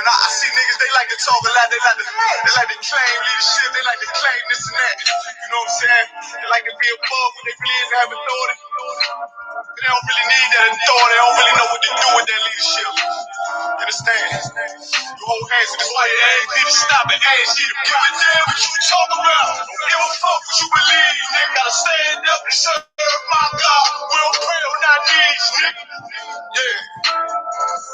And I see niggas, they like to talk a lot, they like to claim leadership, they like to claim this and that. You know what I'm saying? They like to be above what they believe and have authority. They don't really need that authority, they don't really know what to do with that leadership. You understand? You hold hands in this way, you need to stop and ask you to give a damn what you talk about. Don't give a fuck what you believe, nigga. Gotta stand up and serve my God. We don't pray on our knees, nigga. Yeah.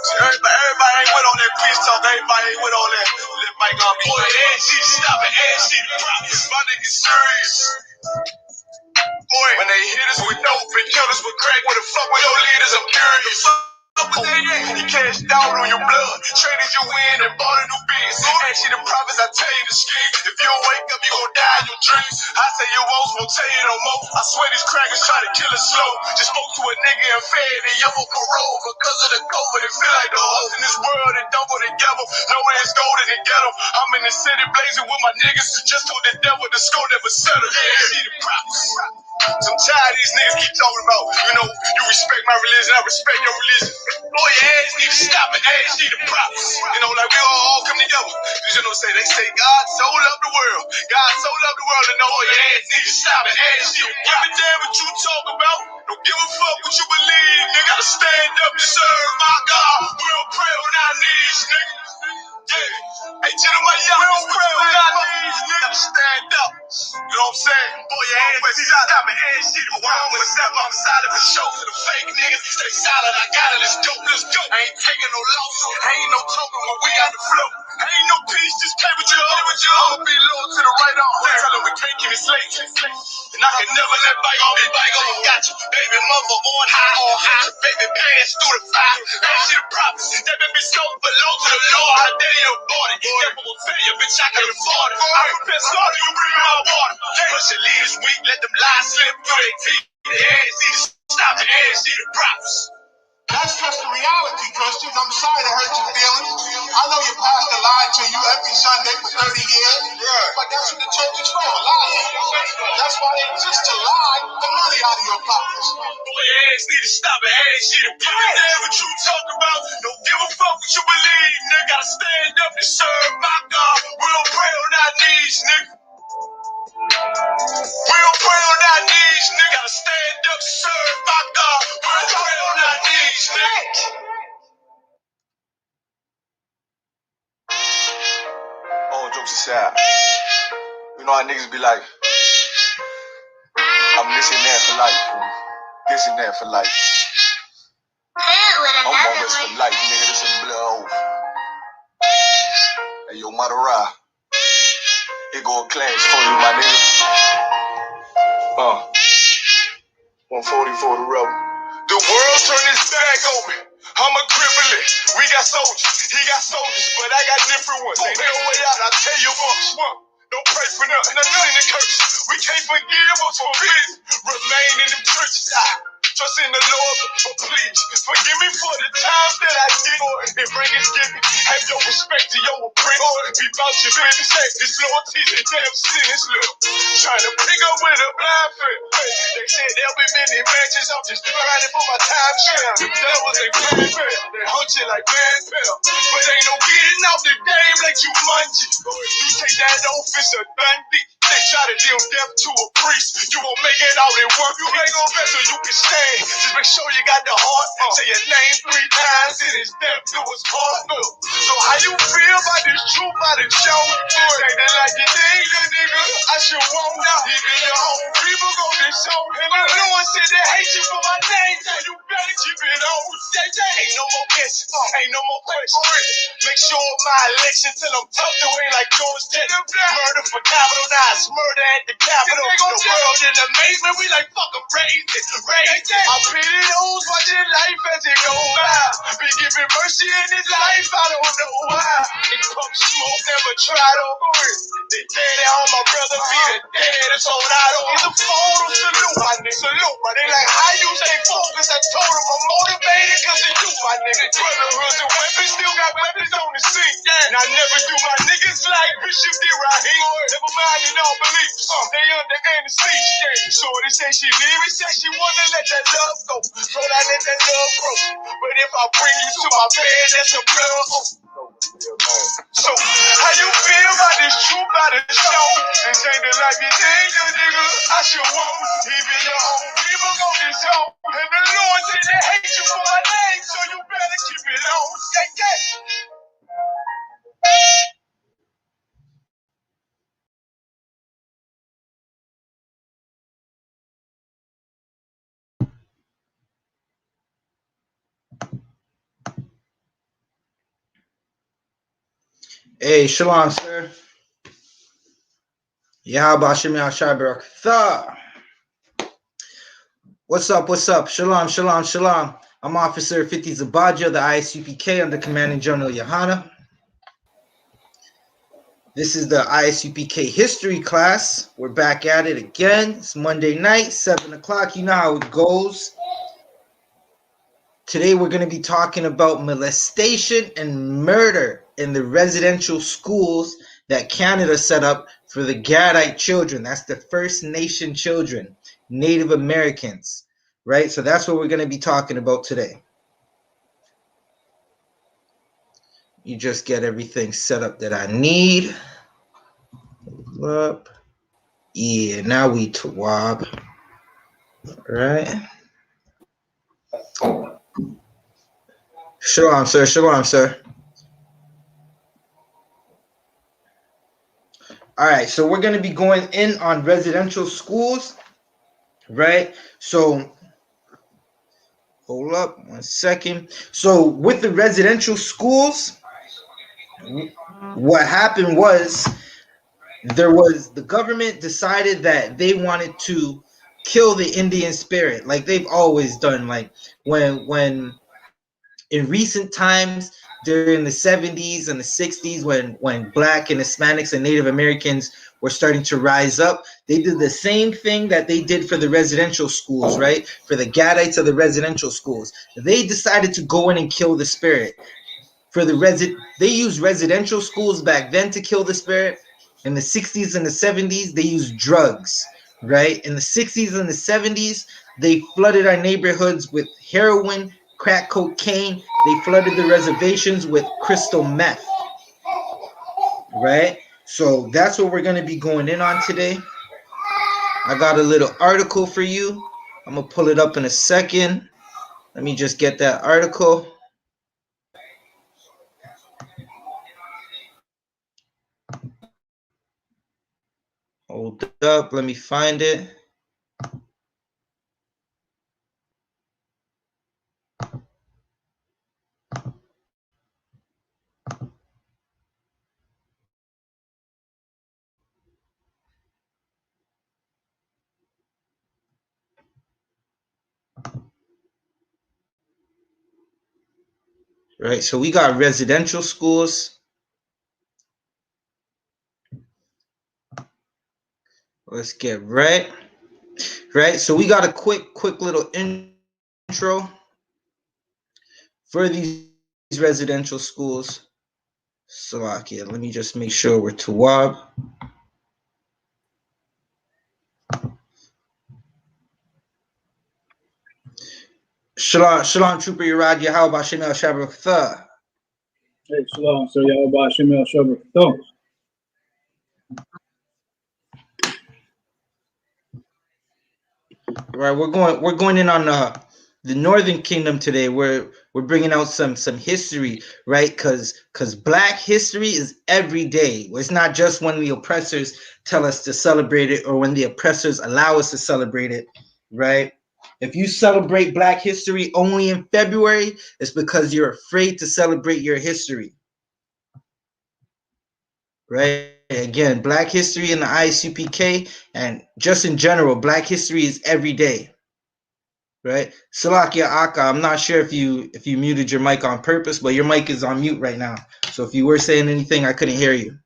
See, everybody ain't with on that peace talk. Everybody ain't with all that. That mic on me. Boy, ASG, stop it. ASG, the prophets. My niggas serious. Boy, when they hit us with dope and kill us with crack, what the fuck with your leaders? I'm curious. You cashed out on your blood, traded you in and bought a new biz. Actually, the prophets, I tell you the scheme. If you don't wake up, you gon' die in your dreams. I say you won't tell you no more. I swear these crackers try to kill us slow. Just spoke to a nigga and fed and yo for parole because of the COVID. It feel like the hoes in this world that don't go together. Nowhere is golden to get them. I'm in the city blazing with my niggas. Just told the devil the skull never settled. Yeah, see the prophets. I'm tired of these niggas keep talking about, you know, you respect my religion, I respect your religion. Boy, your ass need to stop and ask you the prophets. You know, like we all come together. You know what I'm saying? They say God so loved the world. God so loved the world, and know your ass need to stop and ask you. Give a damn what you talk about. Don't give a fuck what you believe, nigga. Gotta stand up and serve my God. We don't pray on our knees, nigga. Yeah. Hey, gentlemen, y'all don't pray on our knees, nigga. Gotta stand up. You know what I'm saying? Boy, your ass need to stop and ask you. I wanna step outside of the show to the fake niggas. Stay solid, I got it, let's go, let's go. I ain't taking no loss, ain't no token when we got the flow. Ain't no peace, just play with you. I'ma be loyal to the right arm. Tell them we can't keep it slave. And I can never let bygone be bygone. Got you, baby mother on high. Baby pants through the fire. Ask you the prophets, that baby so belong to the Lord. I dare you about it. Never will fail you, bitch, I can afford it. I repent, slaughter, you bring my water. Push your leaders weak, let them lies slip through their teeth. The ass need to stop and ask you the prophets. That's just the reality, Christians. I'm sorry to hurt your feelings. I know your pastor lied to you every Sunday for 30 years, but that's what the church is for, lying. That's why they exist, to lie the money out of your pockets. Boy, your ass need to stop and ask you to give a damn what you talk about. Don't give a fuck what you believe, nigga. Gotta stand up and serve my God. We don't pray on our knees, nigga. We don't pray on our knees, nigga. Gotta stand up and serve my God. We don't pray on our knees, nigga. All jokes aside, you know how niggas be like, I'm this and that for life, this and that for life. I'm always for life, nigga. This is blood. Hey, yo, Madara, here go a class for you, my nigga. 140 for the rebel. The world turned its back on me. I'm a cripple. We got soldiers, he got soldiers, but I got different ones. Ain't no way out, I'll tell you what. Don't pray for nothing, nothing in the curse. We can't forgive what's forbidden. Remain in the churches. Trust in the Lord, but please forgive me for the times that I did. And bring his gift. Have your respect to your oppressor. Be about your business. This Lord teaches damn sin is little. Trying to pick up with a blind foot. They said there'll be many matches. I'm just grinding for my time share. The devils ain't playing fair. They hunt you like bad pal. But ain't no getting out the game like you munchie. You take that offense a bandit. They try to deal death to a priest. You won't make it out in work. You ain't gon' bet so you can stand. Just make sure you got the heart. Say your name 3 times. It is death to his heart. So how you feel about this truth by the show? This ain't it like you think, nigga. I should want now. Even your own people go this show. And I know I said they hate you for my name. So you better keep it on. Ain't no more guessing. Ain't no more questions. Make sure my election till I'm tucked away like George Jetson. Murder for capital knives. Murder at the Capitol. The world in amazement. We like fuck them, raise it. I pity those watching life as it go by. Be giving mercy in his life. I don't know why. And pump smoke never tried over it. They dead on my brother be the dead. It's all I don't. He's a photo salute, my nigga. Salute, but they like how you stay focused. I told him I'm motivated cause of you, my nigga. Brotherhoods and weapons still got weapons on the scene. And I never do my niggas like Bishop D. Rahim. Never mind, you don't believe. They under anesthesia. Shorty say she leave me, say she wanna let that love go. So I let that love grow. But if I bring you to my bed, that's a blood. So, how you feel about this truth by the show? And change the life you think you nigga, I should want. Even your own people gon' disown. And the Lord said they hate you for my name, so you better keep it on. Yeah, yeah. Hey, shalom, sir. YAHANNA. What's up? What's up? Shalom, shalom, shalom. I'm Officer 50 Zabadia of the I.S.U.P.K. under Commanding General YAHANNA. This is the I.S.U.P.K. history class. We're back at it again. It's Monday night, 7 o'clock. You know how it goes. Today we're going to be talking about molestation and murder in the residential schools that Canada set up for the Gadite children. That's the First Nation children, Native Americans, right? So that's what we're going to be talking about today. You just get everything set up that I need. Up. Yeah, now we TWAB. Right. Shalom, sir. Shalom, sir. All right, so we're going to be going in on residential schools, right? So hold up 1 second. So with the residential schools, what happened was the government decided that they wanted to kill the Indian spirit, like they've always done. Like when in recent times during the 70s and the 60s, when Black and Hispanics and Native Americans were starting to rise up, they did the same thing that they did for the residential schools, right? For the Gadites of the residential schools. They decided to go in and kill the spirit. They used residential schools back then to kill the spirit. In the 60s and the 70s, they used drugs, right? In the 60s and the 70s, they flooded our neighborhoods with heroin, crack cocaine. They flooded the reservations with crystal meth, right? So that's what we're going to be going in on today. I got a little article for you. I'm going to pull it up in a second. Let me just get that article. Hold up. Let me find it. Right, so we got residential schools. Let's get right. So we got a quick little intro for these residential schools. Salakia, let me just make sure we're Tawab. Shalom, Trooper Yerad Yahweh Bashem El Shabbat. Hey, shalom, sir. Yahweh Bashem El Shabbat. Right, we're going in on the Northern Kingdom today. We're bringing out some history, right? Because Black history is every day. It's not just when the oppressors tell us to celebrate it or when the oppressors allow us to celebrate it, right? If you celebrate Black history only in February, it's because you're afraid to celebrate your history, right? Again, Black history in the I.S.U.P.K. and just in general, Black history is every day. Right, Salakia Aka, I'm not sure if you muted your mic on purpose, but your mic is on mute right now. So if you were saying anything, I couldn't hear you.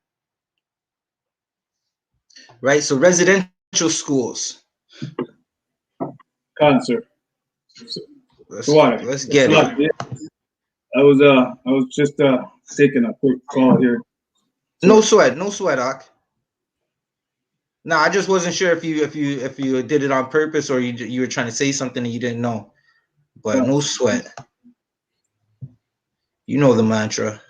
Right, so residential schools. Concert. Let's get it. I was just taking a quick call here. No sweat, Ak. No, I just wasn't sure if you did it on purpose or you were trying to say something and you didn't know. But no sweat. You know the mantra.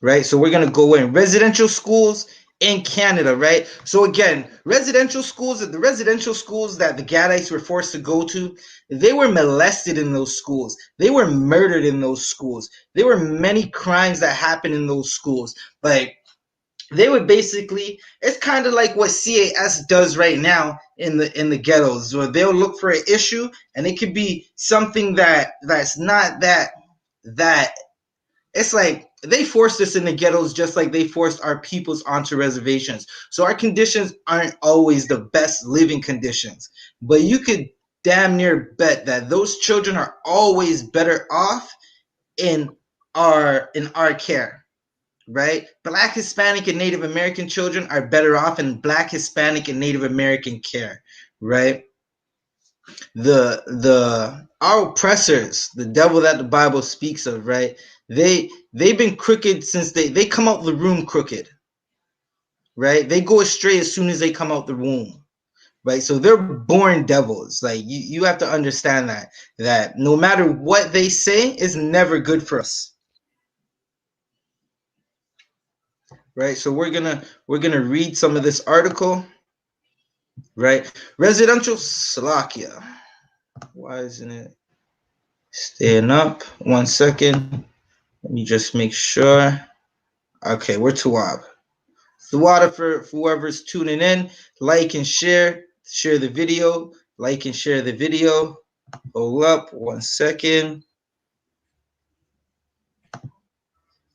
right? So we're gonna go in residential schools in Canada, right? So again, residential schools, the residential schools that the Gadites were forced to go to, they were molested in those schools. They were murdered in those schools. There were many crimes that happened in those schools. Like they would basically, it's kind of like what CAS does right now in the ghettos, where they'll look for an issue and it could be something that's not that it's like they forced us in the ghettos just like they forced our peoples onto reservations. So our conditions aren't always the best living conditions, but you could damn near bet that those children are always better off in our care, right? Black, Hispanic, and Native American children are better off in Black, Hispanic, and Native American care, right? The our oppressors, the devil that the Bible speaks of, right? They've been crooked since they come out the room crooked, right? They go astray as soon as they come out the womb, right? So they're born devils. Like you have to understand that no matter what they say is never good for us, right? So we're gonna read some of this article, right? Residential Slovakia. Why isn't it staying up? 1 second. Let me just make sure. Okay, we're Tawab. Tawada for whoever's tuning in. Like and share. Share the video. Like and share the video. Hold up 1 second.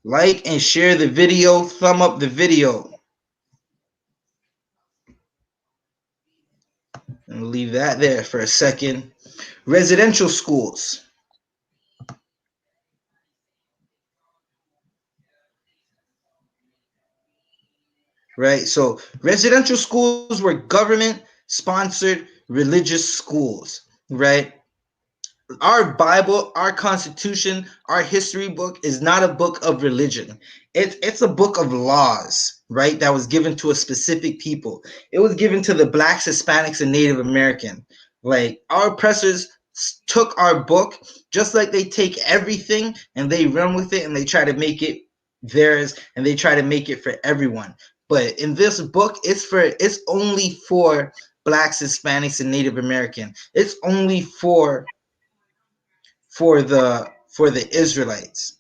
Like and share the video. Thumb up the video. And leave that there for a second. Residential schools. Right? So residential schools were government-sponsored religious schools, right? Our Bible, our Constitution, our history book is not a book of religion. It's a book of laws, right? That was given to a specific people. It was given to the Blacks, Hispanics, and Native American. Like our oppressors took our book, just like they take everything and they run with it and they try to make it theirs and they try to make it for everyone. But in this book, it's only for Blacks, Hispanics, and Native American. It's only for the Israelites,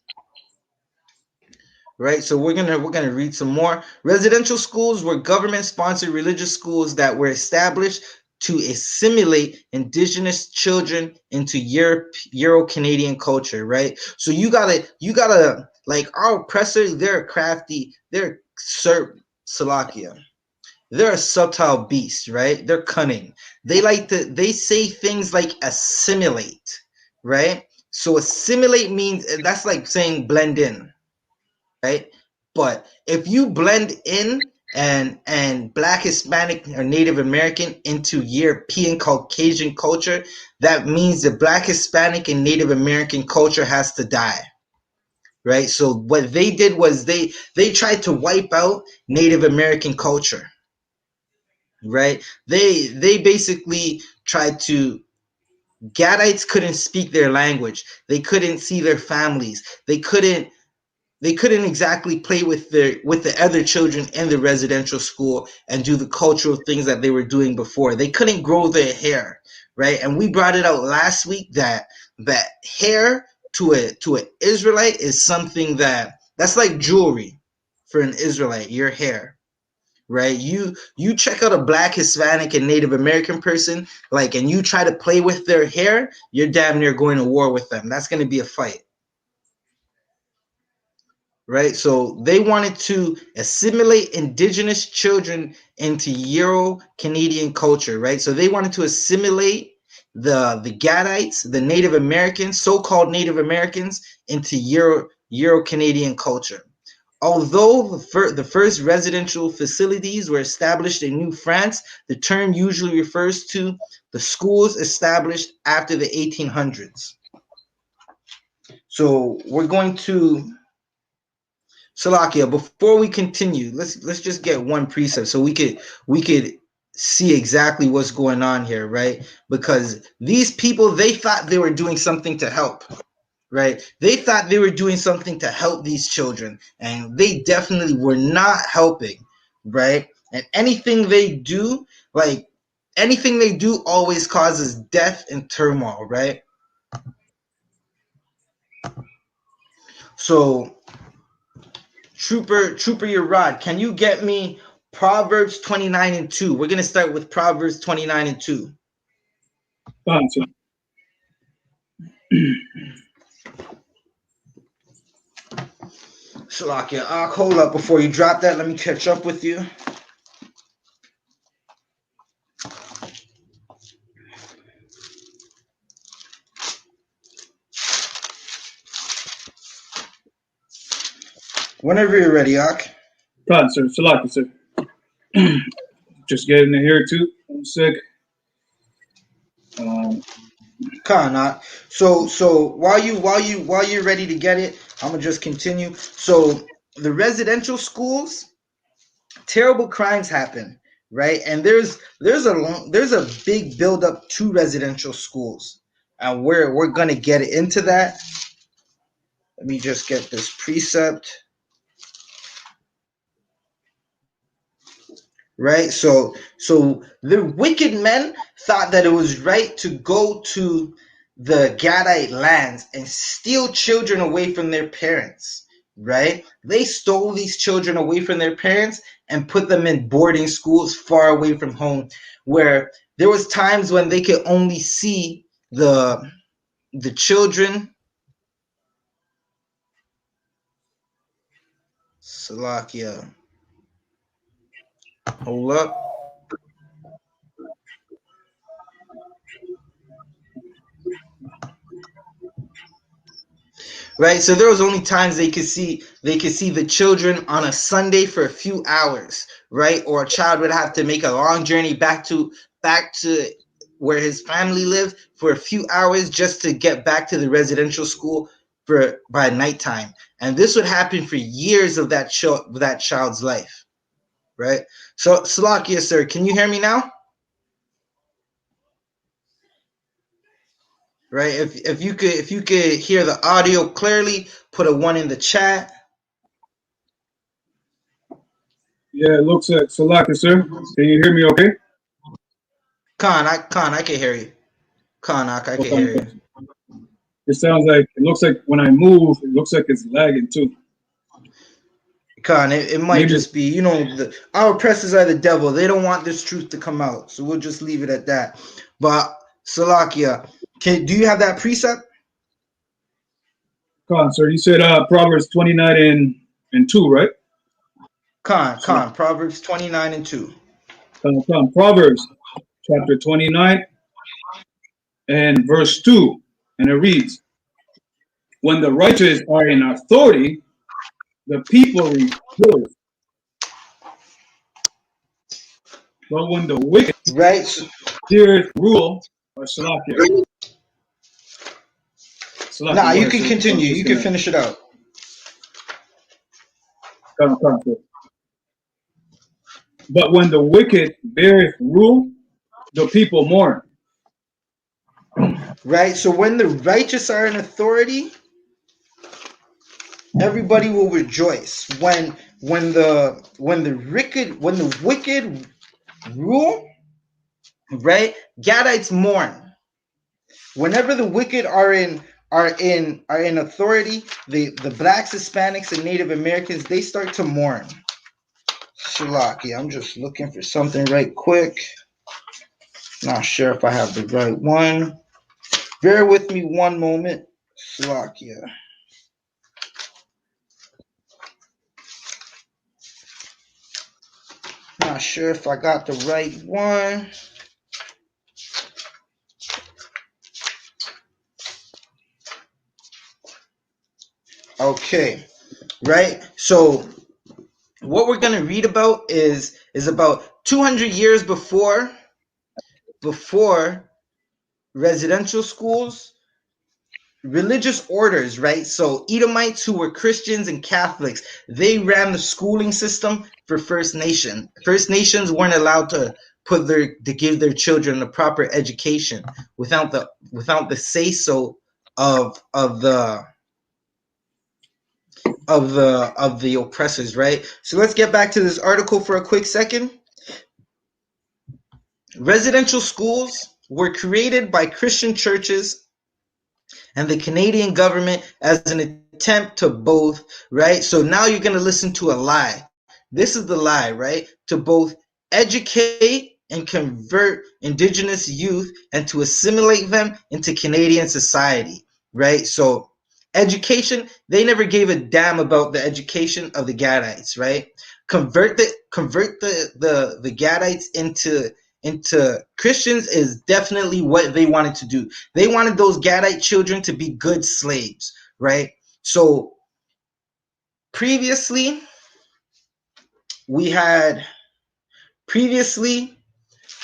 right? So we're gonna read some more. Residential schools were government-sponsored religious schools that were established to assimilate indigenous children into Euro-Canadian culture, right? So you gotta like our oppressors, they're crafty, they're Salakia. They're a subtle beast, right? They're cunning. They say things like assimilate, right? So assimilate means that's like saying blend in, right? But if you blend in and Black, Hispanic, or Native American into European Caucasian culture, that means the Black, Hispanic, and Native American culture has to die. Right? So what they did was they tried to wipe out Native American culture. Right? They basically tried to. Gadites couldn't speak their language. They couldn't see their families. They couldn't exactly play with the other children in the residential school and do the cultural things that they were doing before. They couldn't grow their hair, right? And we brought it out last week that hair to an Israelite is something that's like jewelry for an Israelite, your hair. Right, you check out a Black, Hispanic, and Native American person, like, and you try to play with their hair, you're damn near going to war with them. That's going to be a fight, right? So they wanted to assimilate indigenous children into Euro-Canadian culture, right? So they wanted to assimilate the Gadites, the Native Americans, so-called Native Americans, into Euro-Canadian culture. Although the first residential facilities were established in New France, the term usually refers to the schools established after the 1800s. So we're going to Salakia. Before we continue, let's just get one precept so we could see exactly what's going on here, right? Because these people, they thought they were doing something to help. right? They thought they were doing something to help these children, and they definitely were not helping, right? And anything they do, always causes death and turmoil, right? So, Trooper Yerad, can you get me Proverbs 29:2? We're gonna start with Proverbs 29:2. Fine, sir. Shalakia, hold up before you drop that. Let me catch up with you. Whenever you're ready, Ak. Fine, sir. Salaki, sir. Just getting in here too. 1 sec. Khan, so while you're ready to get it, I'm gonna just continue. So the residential schools, terrible crimes happen, right? And there's a big buildup to residential schools, and we're gonna get into that. Let me just get this precept. Right, so the wicked men thought that it was right to go to the Gadite lands and steal children away from their parents, right? They stole these children away from their parents and put them in boarding schools far away from home, where there was times when they could only see the children. Salakia, hold up. Right, so there was only times they could see the children on a Sunday for a few hours, right? Or a child would have to make a long journey back to where his family lived for a few hours just to get back to the residential school by nighttime. And this would happen for years of that child's life, right? So, Salakia, sir, can you hear me now? Right, if you could hear the audio clearly, put a 1 in the chat. Yeah, it looks like Salaki, sir. Can you hear me okay? Khan, I can hear you. Khan, I can hear you. It sounds like, it looks like when I move, it looks like it's lagging too. Khan, it might Maybe. just be, our oppressors are the devil. They don't want this truth to come out. So we'll just leave it at that. But Salakia, do you have that precept? Khan, sir, you said Proverbs 29 and 2, right? Khan, Proverbs 29:2. Khan, Proverbs chapter 29 and verse 2, and it reads, when the righteous are in authority, the people rejoice. But when the wicked heareth rule, or Salakia. Nah, you can continue. You can finish it out. But when the wicked beareth rule, the people mourn. Right, so when the righteous are in authority, everybody will rejoice. When the wicked rule, right? Gadites mourn. Whenever the wicked are in authority, the blacks, Hispanics, and Native Americans, they start to mourn. Shalaki, I'm just looking for something right quick. Not sure if I have the right one. Bear with me one moment. Shalakia. Not sure if I got the right one. Okay, right? So what we're going to read about is about 200 years before residential schools, religious orders, right? So Edomites, who were Christians and Catholics, they ran the schooling system for First Nation. First Nations weren't allowed to give their children a proper education without the say so of the oppressors, right? So let's get back to this article for a quick second. Residential schools were created by Christian churches and the Canadian government as an attempt to both, right? So now you're going to listen to a lie. This is the lie, right? To both educate and convert Indigenous youth and to assimilate them into Canadian society, right? So education, they never gave a damn about the education of the Gadites, right? Convert the Gadites into Christians is definitely what they wanted to do. They wanted those Gadite children to be good slaves, right? So previously,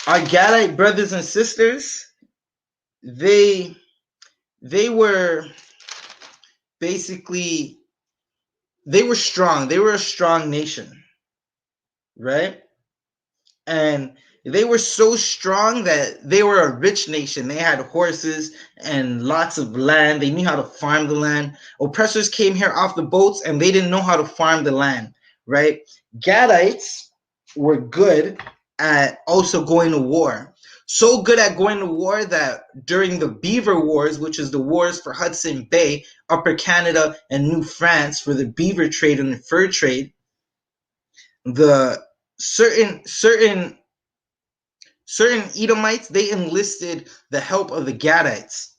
our Gadite brothers and sisters, they were basically, they were strong. They were a strong nation, right? And they were so strong that they were a rich nation. They had horses and lots of land. They knew how to farm the land. Oppressors came here off the boats and they didn't know how to farm the land, right? Gadites were good at also going to war. So good at going to war that during the Beaver Wars, which is the wars for Hudson Bay, Upper Canada, and New France for the beaver trade and the fur trade, the certain Edomites, they enlisted the help of the Gadites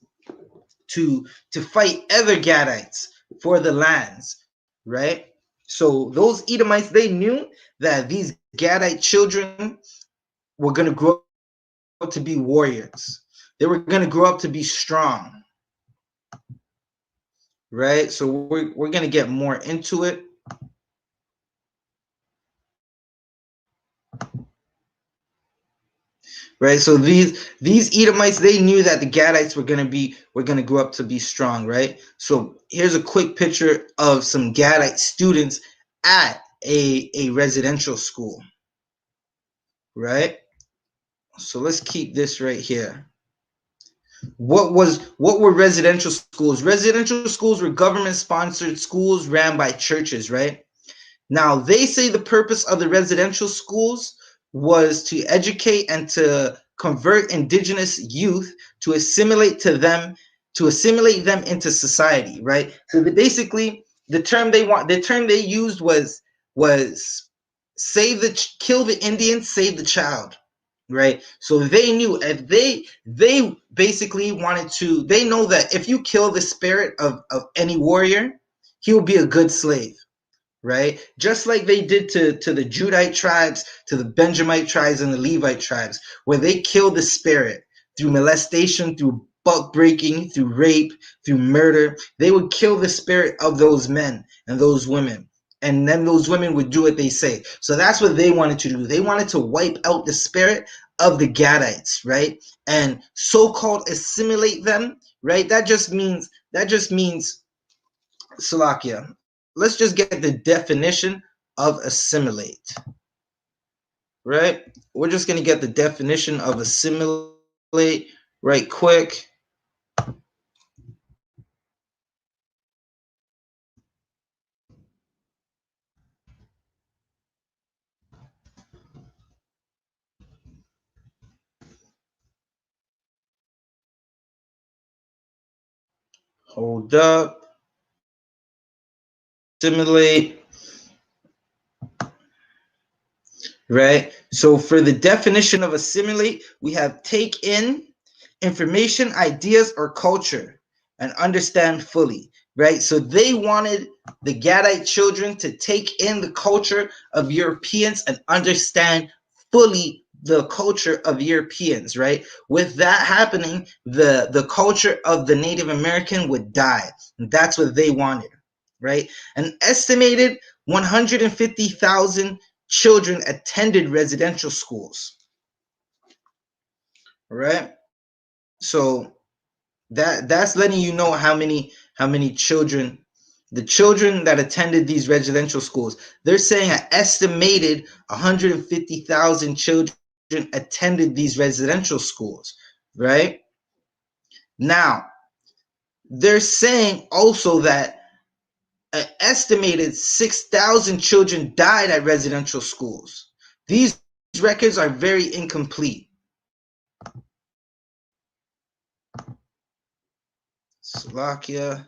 to fight other Gadites for the lands, right? So those Edomites, they knew that these Gadite children were going to grow up to be warriors. They were going to grow up to be strong, right? So we're going to get more into it. Right, so these Edomites, they knew that the Gadites were gonna grow up to be strong, right? So here's a quick picture of some Gadite students at a residential school, right? So let's keep this right here. What were residential schools? Residential schools were government-sponsored schools ran by churches, right? Now, they say the purpose of the residential schools was to educate and to convert Indigenous youth to assimilate them into society, right? So basically, the term they used was kill the Indian, save the child, right? So they knew if they basically wanted to, they know that if you kill the spirit of any warrior, he will be a good slave, right? Just like they did to the Judite tribes, to the Benjamite tribes, and the Levite tribes, where they killed the spirit through molestation, through buck breaking, through rape, through murder. They would kill the spirit of those men and those women. And then those women would do what they say. So that's what they wanted to do. They wanted to wipe out the spirit of the Gadites, right? And so-called assimilate them, right? That just means Salakia. Let's just get the definition of assimilate, right? We're just going to get the definition of assimilate right quick. Hold up. Assimilate. Right? So for the definition of assimilate, we have take in information, ideas, or culture and understand fully, right? So they wanted the Gadite children to take in the culture of Europeans and understand fully the culture of Europeans, right? With that happening, the culture of the Native American would die. And that's what they wanted, right? An estimated 150,000 children attended residential schools. All right. So that's letting you know how many children, the children that attended these residential schools. They're saying an estimated 150,000 children attended these residential schools, right? Now, they're saying also that an estimated 6,000 children died at residential schools. These records are very incomplete. Slovakia.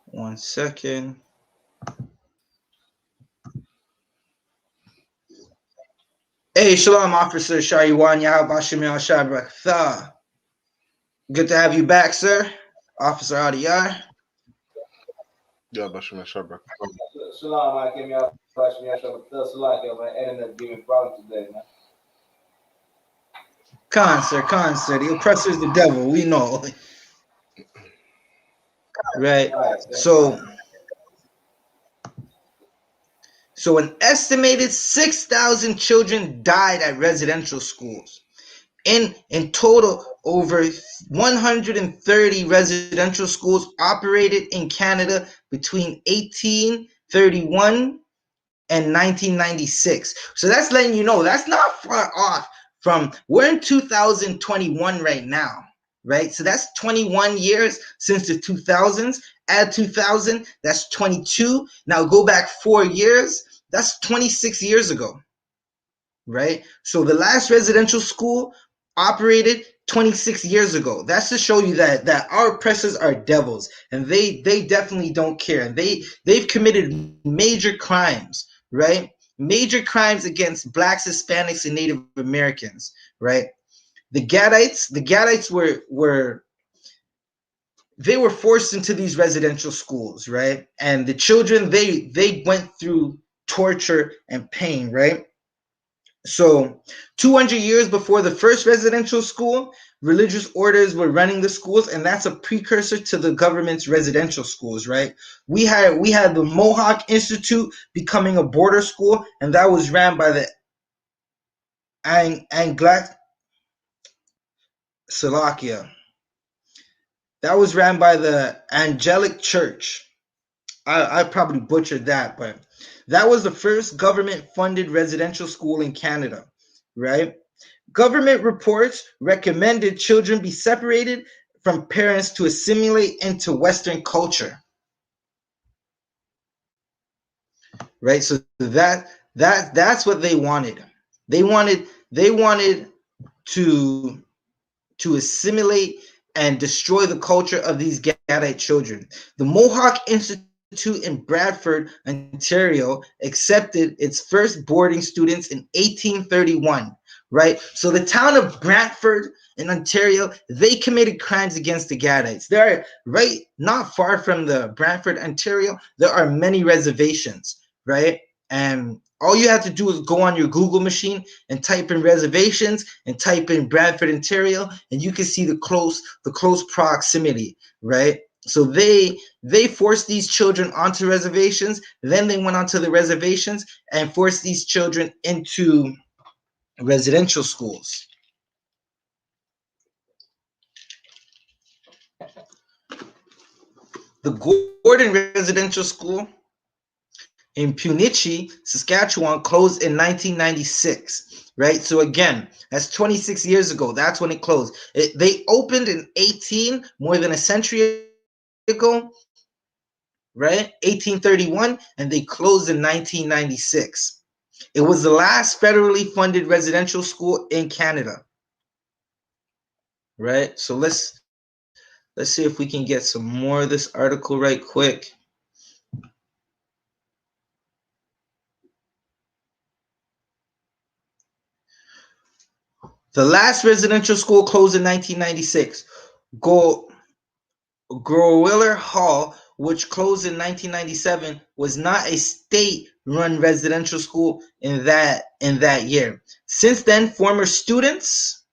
One second. Hey, Shalom, Officer Shariwan Yahabashim Al Shabrakatha. Good to have you back, sir. Officer Adiyar. Yeah, Bashim Shabrak. Shalom, I came out. Bashim Shabbat. Salakia, my internet giving problem today, man. Khan, sir. The oppressor is the devil. We know. Right. So an estimated 6,000 children died at residential schools. In total, over 130 residential schools operated in Canada between 1831 and 1996. So that's letting you know that's not far off from, we're in 2021 right now, right? So that's 21 years since the 2000s. Add 2000, that's 22. Now go back 4 years, that's 26 years ago, right? So the last residential school operated 26 years ago. That's to show you that our oppressors are devils, and they definitely don't care. They've committed major crimes, right? Major crimes against blacks, Hispanics, and Native Americans, right? The Gadites were they were forced into these residential schools, right? And the children, they went through torture and pain, right? So 200 years before the first residential school, religious orders were running the schools, and that's a precursor to the government's residential schools, right? We had the Mohawk Institute becoming a border school, and that was ran by the Slovakia. That was ran by the Angelic Church. I probably butchered that, but that was the first government-funded residential school in Canada, right? Government reports recommended children be separated from parents to assimilate into Western culture, right? So that's what they wanted. They wanted to assimilate and destroy the culture of these Gadite children. The Mohawk Institute in Bradford, Ontario, accepted its first boarding students in 1831, right? So the town of Brantford in Ontario, they committed crimes against the Gadites. There are, right, not far from the Brantford, Ontario, there are many reservations, right? And all you have to do is go on your Google machine and type in reservations and type in Bradford, Ontario, and you can see the close proximity, right? So they forced these children onto reservations. Then they went onto the reservations and forced these children into residential schools. The Gordon Residential School in Punichi, Saskatchewan, closed in 1996, right? So again, that's 26 years ago. That's when it closed. They opened in 18, more than a century ago, right? 1831, and they closed in 1996. It was the last federally funded residential school in Canada, right? So let's see if we can get some more of this article right quick. The last residential school closed in 1996. Growiller Hall, which closed in 1997, was not a state-run residential school in that year. Since then, former students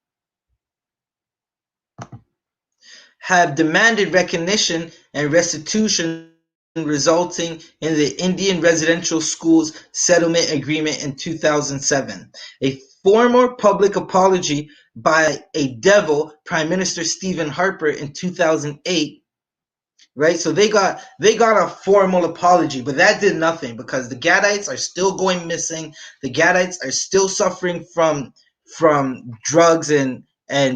have demanded recognition and restitution, resulting in the Indian Residential Schools Settlement Agreement in 2007. A former public apology by a devil, Prime Minister Stephen Harper, in 2008, right? So they got a formal apology, but that did nothing because the Gadites are still going missing. The Gadites are still suffering from drugs and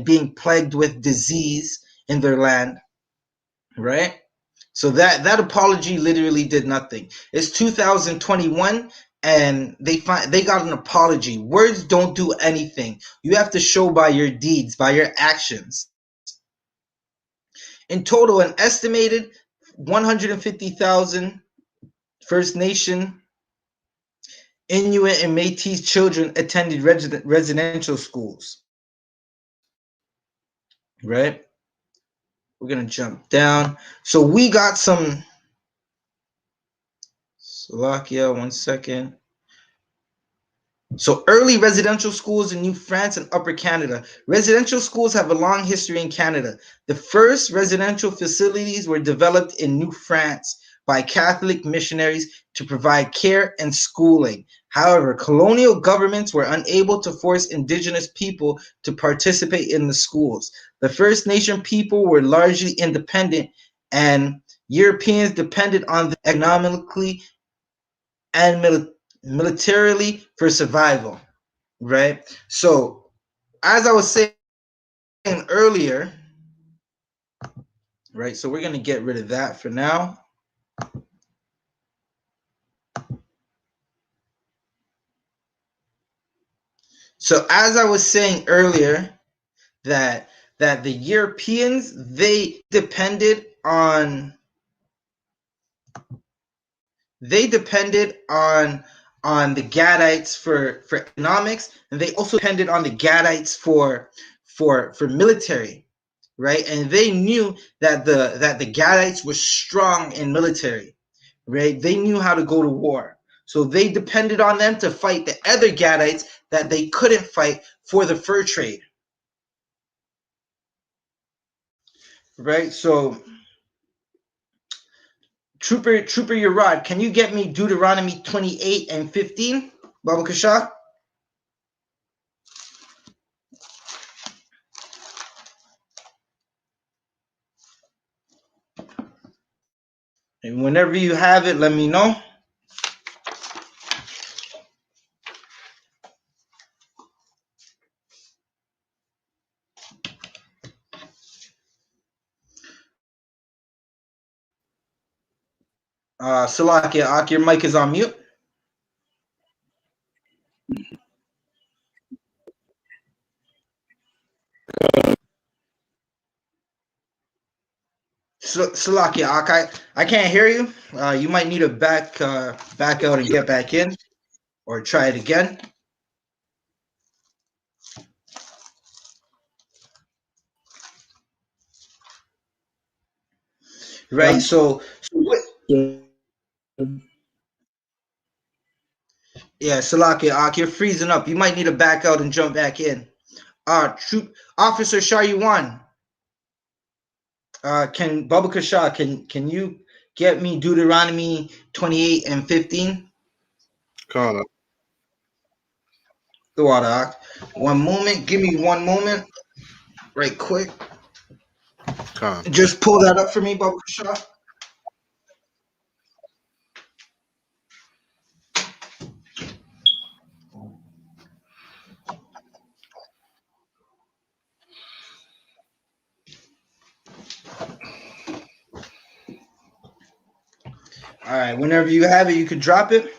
being plagued with disease in their land, right? So that apology literally did nothing. It's 2021 and they got an apology. Words don't do anything. You have to show by your deeds, by your actions. In total, an estimated 150,000 First Nation, Inuit, and Métis children attended residential schools. Right? We're going to jump down. So we got some... Slovakia, 1 second. So early residential schools in New France and Upper Canada. Residential schools have a long history in Canada. The first residential facilities were developed in New France by Catholic missionaries to provide care and schooling. However, colonial governments were unable to force Indigenous people to participate in the schools. The First Nation people were largely independent, and Europeans depended on them economically and militarily for survival, right? So, as I was saying earlier, right? So we're going to get rid of that for now. So, as I was saying earlier, that the Europeans, they depended on the Gadites for economics, and they also depended on the Gadites for military, right? And they knew that the Gadites were strong in military, right? They knew how to go to war, so they depended on them to fight the other Gadites that they couldn't fight for the fur trade, right? So, Trooper Urad, can you get me Deuteronomy 28 and 15, Baba Kasha? And whenever you have it, let me know. Salakia, Ak, your mic is on mute. Salakia, Ak, I can't hear you. You might need to back out and get back in, or try it again. Right. So yeah, Salakia, Ak, you're freezing up. You might need to back out and jump back in. Troop Officer Sharyuan, can Baba Kasha, can you get me Deuteronomy 28 and 15? Kana. The water, Ak. One moment. Give me 1 moment. Right quick. Kana. Just pull that up for me, Baba Kasha. All right. Whenever you have it, you can drop it.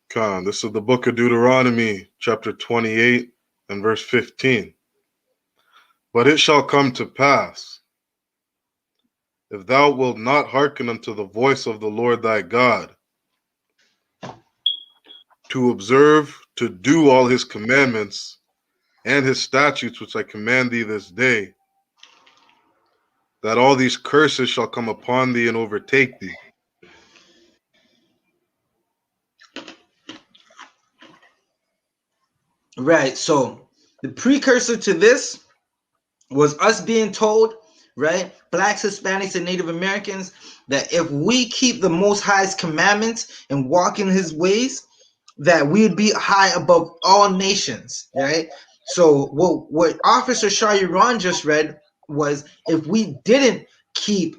Kana. This is the book of Deuteronomy, chapter 28 and verse 15. But it shall come to pass, if thou wilt not hearken unto the voice of the Lord thy God, to observe, to do all his commandments and his statutes which I command thee this day, that all these curses shall come upon thee and overtake thee. Right. So the precursor to this was us being told, right, Blacks, Hispanics, and Native Americans, that if we keep the Most High's commandments and walk in his ways, that we'd be high above all nations, right? So what Officer Sharyuan just read was if we didn't keep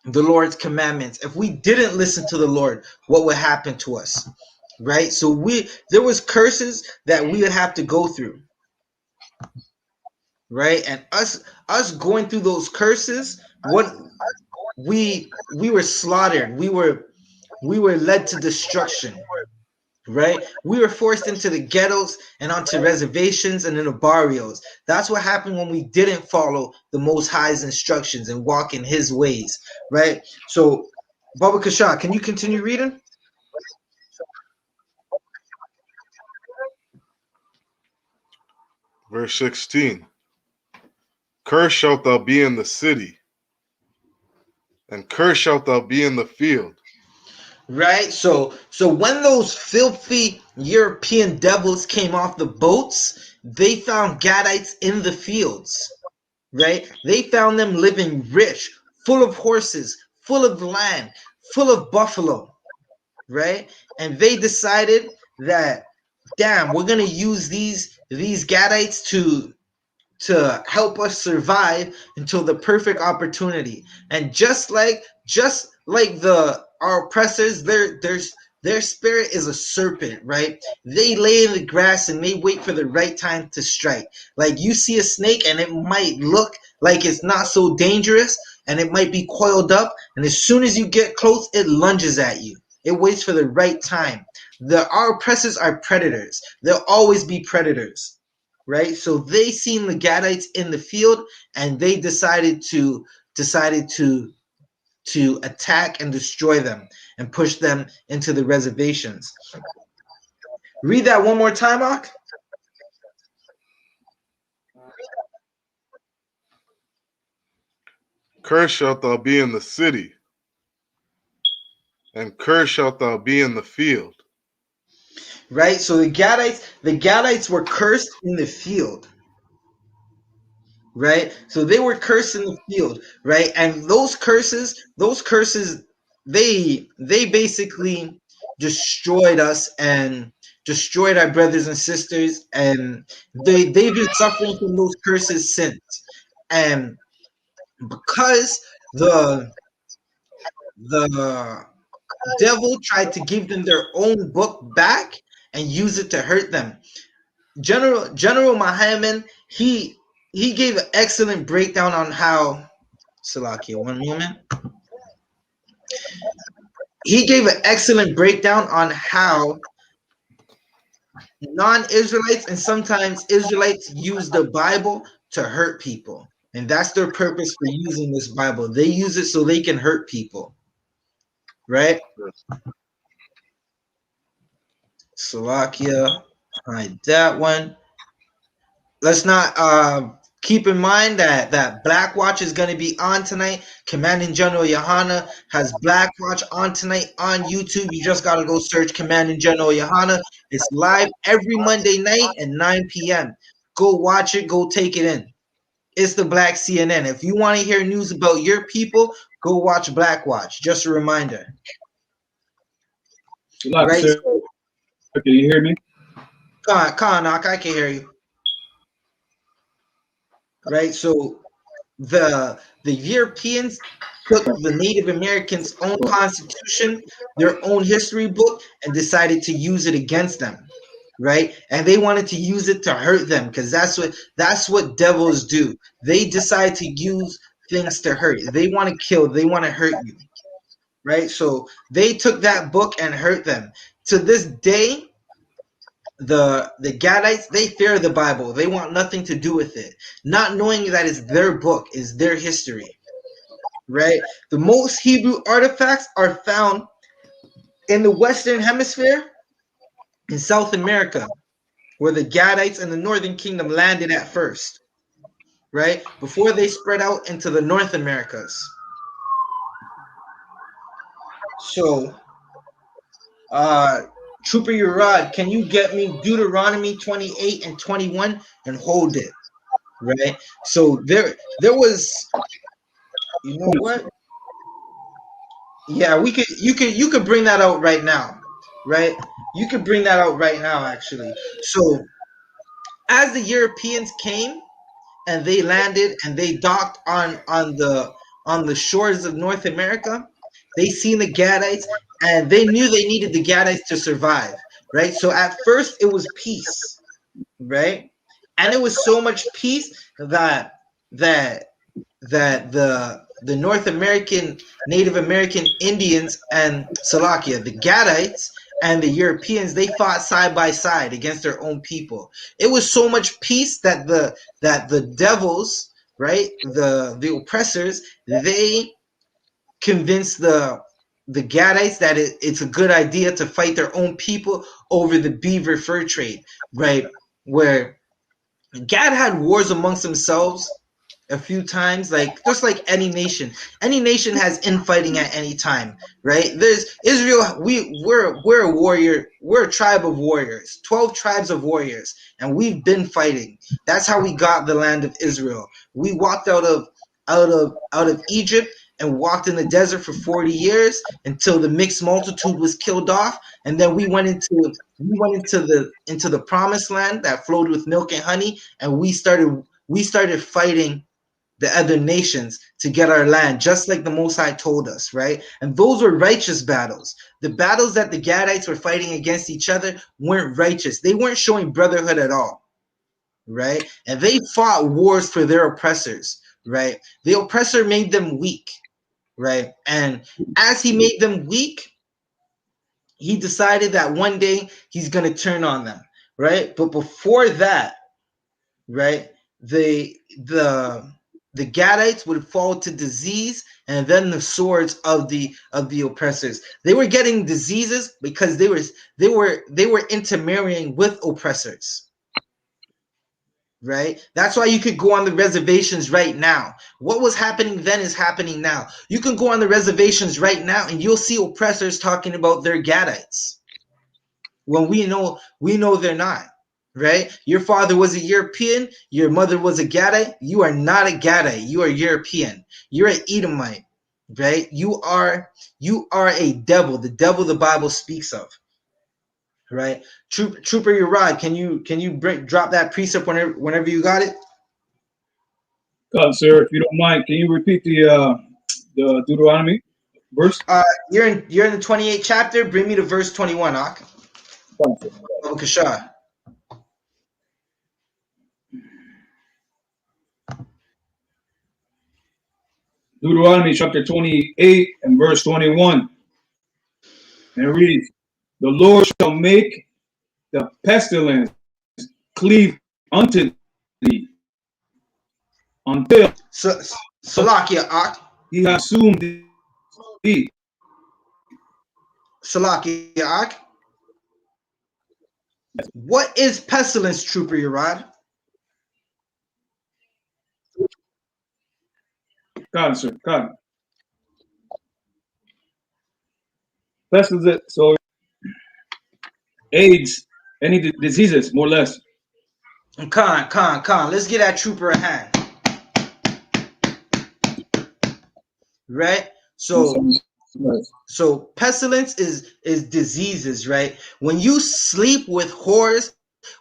the Lord's commandments, if we didn't listen to the Lord, what would happen to us? Right? So there was curses that we would have to go through. Right? And us going through those curses, what we were slaughtered. We were led to destruction. Right? We were forced into the ghettos and onto reservations and into barrios. That's what happened when we didn't follow the Most High's instructions and walk in His ways. Right? So, Baba Kasha, can you continue reading? Verse 16. Cursed shalt thou be in the city, and cursed shalt thou be in the field. Right? So when those filthy European devils came off the boats, they found Gadites in the fields. Right? They found them living rich, full of horses, full of land, full of buffalo. Right? And they decided that, damn, we're gonna use these Gadites to help us survive until the perfect opportunity. And just like our oppressors, their spirit is a serpent, right? They lay in the grass and they wait for the right time to strike. Like, you see a snake and it might look like it's not so dangerous and it might be coiled up, and as soon as you get close, it lunges at you. It waits for the right time. Our oppressors are predators. They'll always be predators. Right? So they seen the Gadites in the field and they decided to attack and destroy them and push them into the reservations. Read that one more time, Ak. Cursed shalt thou be in the city, and cursed shalt thou be in the field. Right? So the Gadites were cursed in the field. Right? So they were cursed in the field, right? And those curses, they basically destroyed us and destroyed our brothers and sisters, and they've been suffering from those curses since. And because the devil tried to give them their own book back and use it to hurt them, General Muhammad, he gave an excellent breakdown on how, Salakia, one moment. He gave an excellent breakdown on how non-Israelites and sometimes Israelites use the Bible to hurt people. And that's their purpose for using this Bible. They use it so they can hurt people. Right? Salakia, hide that one. Let's not keep in mind that Black Watch is going to be on tonight. Commanding General YAHANNA has Black Watch on tonight on YouTube. You just got to go search Commanding General YAHANNA. It's live every Monday night at 9 p.m. Go watch it. Go take it in. It's the Black CNN. If you want to hear news about your people, go watch Black Watch. Just a reminder. Right? Sir, can you hear me? Kanak, I can hear you. Right? So the Europeans took the Native Americans' own constitution, their own history book, and decided to use it against them, right? And they wanted to use it to hurt them, because that's what devils do. They decide to use things to hurt. They want to kill. They want to hurt you, right? So they took that book and hurt them. To this day, the Gadites, they fear the Bible. They want nothing to do with it, not knowing that it's their book, is their history. Right? The most Hebrew artifacts are found in the Western Hemisphere, in South America, where the Gadites and the Northern Kingdom landed at first, right? Before they spread out into the North Americas. So, Trooper Urad, can you get me Deuteronomy 28 and 21 and hold it, right? So there was, you know what? Yeah, you could bring that out right now, right? You could bring that out right now, actually. So as the Europeans came and they landed and they docked on the shores of North America, they seen the Gadites and they knew they needed the Gadites to survive, right? So at first it was peace, right? And it was so much peace that the North American Native American Indians and Salakia, the Gadites and the Europeans, they fought side by side against their own people. It was so much peace that the devils, right, the oppressors, they convinced the Gadites that it's a good idea to fight their own people over the beaver fur trade, right? Where Gad had wars amongst themselves a few times, like just like any nation. Any nation has infighting at any time, right? There's Israel. We're a warrior. We're a tribe of warriors. 12 tribes of warriors, and we've been fighting. That's how we got the land of Israel. We walked out of Egypt and walked in the desert for 40 years until the mixed multitude was killed off, and then we went into the promised land that flowed with milk and honey, and we started fighting the other nations to get our land, just like the Most High told us, right? And those were righteous battles. The battles that the Gadites were fighting against each other weren't righteous. They weren't showing brotherhood at all, right? And they fought wars for their oppressors, right? The oppressor made them weak, right? And as he made them weak, he decided that one day he's going to turn on them, right? But before that, right, the Gadites would fall to disease, and then the swords of the oppressors. They were getting diseases because they were intermarrying with oppressors. Right? That's why you could go on the reservations right now. What was happening then is happening now. You can go on the reservations right now and you'll see oppressors talking about their Gadites when we know they're not. Right? Your father was a European, your mother was a Gadite. You are not a Gadite. You are European. You're an Edomite. Right? You are a devil, the devil the Bible speaks of. Right? Trooper Urad, can you drop that precept whenever you got it? Sir, if you don't mind, can you repeat the Deuteronomy verse? You're in the 28th chapter. Bring me to verse 21, Ak. Kashar. Deuteronomy chapter 28 and verse 21. And it reads, the Lord shall make the pestilence cleave unto thee until Salakia, Ak. he has assumed thee. Salakia, Ak. What is pestilence, Trooper Urad? God, sir, God. Pestilence, so AIDS, any diseases, more or less. Con. Let's get that Trooper a hand. Right? So pestilence is diseases, right? When you sleep with whores,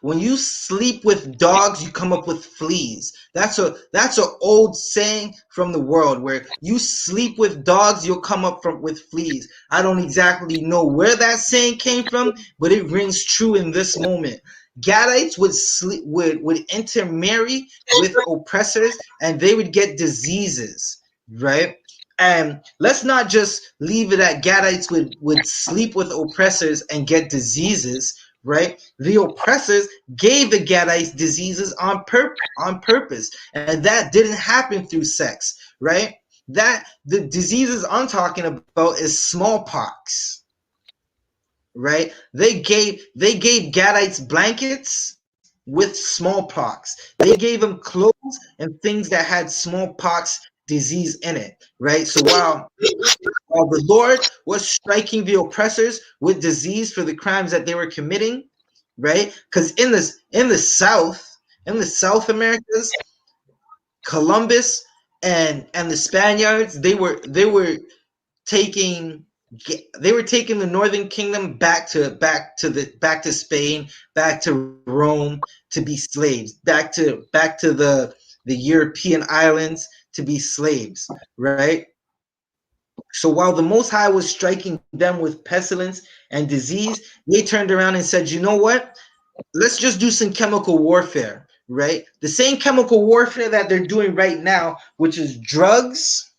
when you sleep with dogs, you come up with fleas. That's an old saying from the world where you sleep with dogs, you'll come up with fleas. I don't exactly know where that saying came from, but it rings true in this moment. Gadites would intermarry with oppressors and they would get diseases, right? And let's not just leave it at Gadites would sleep with oppressors and get diseases, right? The oppressors gave the Gadites diseases on purpose, and that didn't happen through sex, right? That the diseases I'm talking about is smallpox, right? They gave Gadites blankets with smallpox. They gave them clothes and things that had smallpox disease in it, right? So while the Lord was striking the oppressors with disease for the crimes that they were committing, right? Because in the South Americas, Columbus and the Spaniards, they were taking the Northern Kingdom back to Spain, back to Rome to be slaves, back to the European islands to be slaves, right? So while the Most High was striking them with pestilence and disease, they turned around and said, you know what? Let's just do some chemical warfare, right? The same chemical warfare that they're doing right now, which is drugs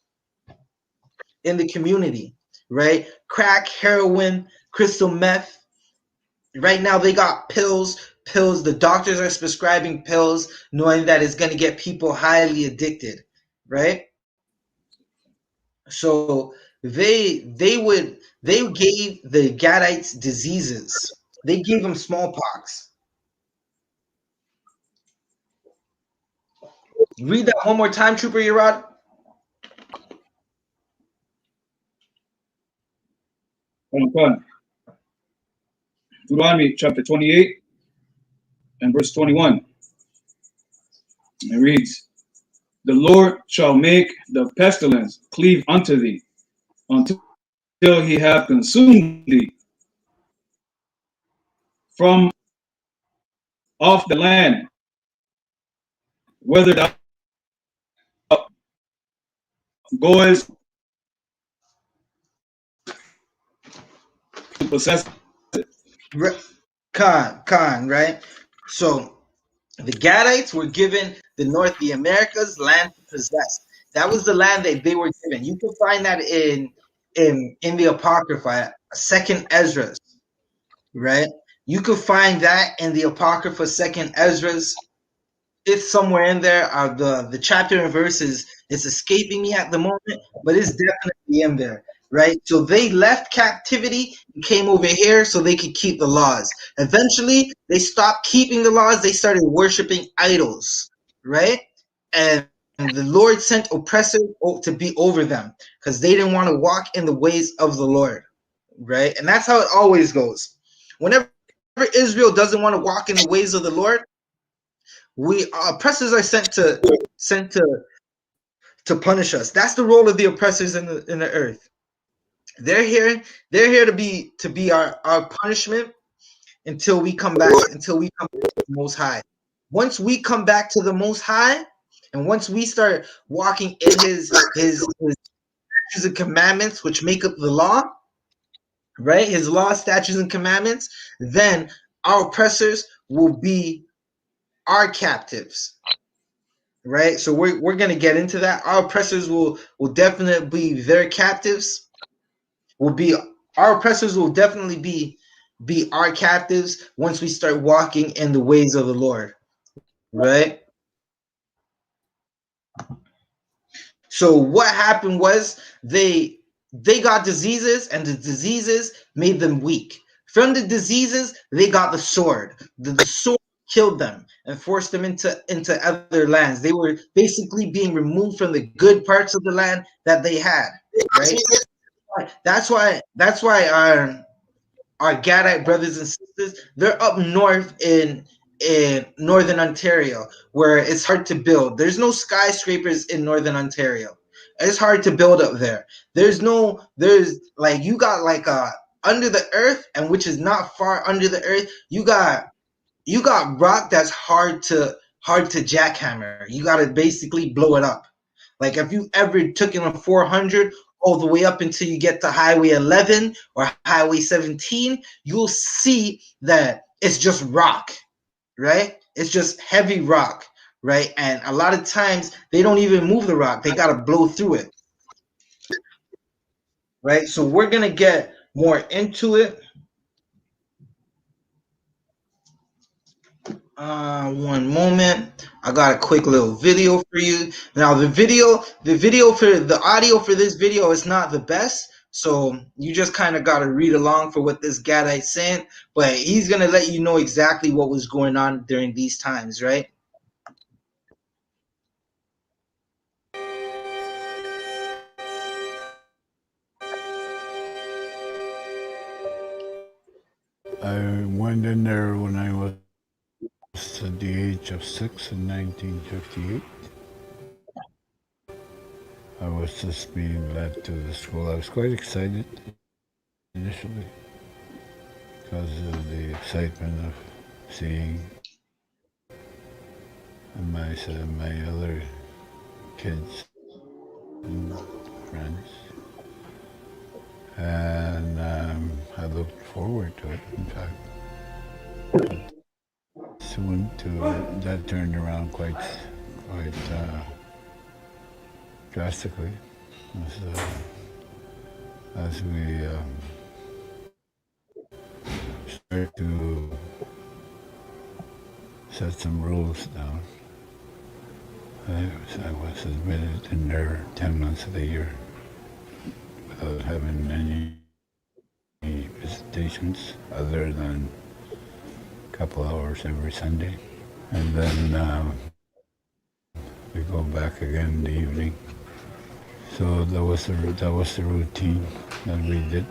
in the community, right? Crack, heroin, crystal meth. Right now they got pills. The doctors are prescribing pills, knowing that it's going to get people highly addicted, right? So they gave the Gadites diseases. They gave them smallpox. Read that one more time, Trooper Yerad. Hold on. Deuteronomy chapter 28 and verse 21. It reads, the Lord shall make the pestilence cleave unto thee until he have consumed thee from off the land, whether thou goest to possess it. Khan, right? So the Gadites were given the Americas land to possess. That was the land that they were given. You can find that in the Apocrypha, Second Ezra, right? You could find that in the Apocrypha, Second Ezra's. It's somewhere in there. The chapter and verses it's escaping me at the moment, but it's definitely in there, right? So they left captivity and came over here so they could keep the laws. Eventually, they stopped keeping the laws. They started worshiping idols, right? And the Lord sent oppressors to be over them because they didn't want to walk in the ways of the Lord, right? And that's how it always goes. Whenever Israel doesn't want to walk in the ways of the Lord, we oppressors are sent to punish us. That's the role of the oppressors in the earth. They're here to be our punishment until we come back to the Most High. Once we come back to the Most High, and once we start walking in his statutes and commandments, which make up the law, right? His law, statutes, and commandments, then our oppressors will be our captives, right? So we're gonna get into that. Our oppressors will definitely be their captives. Will be our oppressors will definitely be our captives once we start walking in the ways of the Lord, right? So what happened was they got diseases, and the diseases made them weak. From the diseases, they got the sword. The sword killed them and forced them into other lands. They were basically being removed from the good parts of the land that they had, right? That's why our Gadite brothers and sisters, they're up north in northern Ontario, where it's hard to build. There's no skyscrapers in northern Ontario. It's hard to build up there. There's like you got like under the earth, and which is not far under the earth, you got rock that's hard to jackhammer. You got to basically blow it up. Like if you ever took in a 400 all the way up until you get to Highway 11 or Highway 17, you'll see that it's just rock, right? It's just heavy rock, right? And a lot of times they don't even move the rock. They got to blow through it, right? So we're going to get more into it. One moment. I got a quick little video for you. Now the video for the audio for this video is not the best, so you just kind of got to read along for what this Gadite's saying. But he's gonna let you know exactly what was going on during these times, right? I went in there when I was at the age of 6 in 1958. I was just being led to the school. I was quite excited initially because of the excitement of seeing and my other kids and friends, and I looked forward to it. In fact, but soon that turned around quite drastically as we started to set some rules down. I was admitted in there 10 months of the year without having any visitations other than a couple hours every Sunday. And then we go back again in the evening. So that was the routine that we did.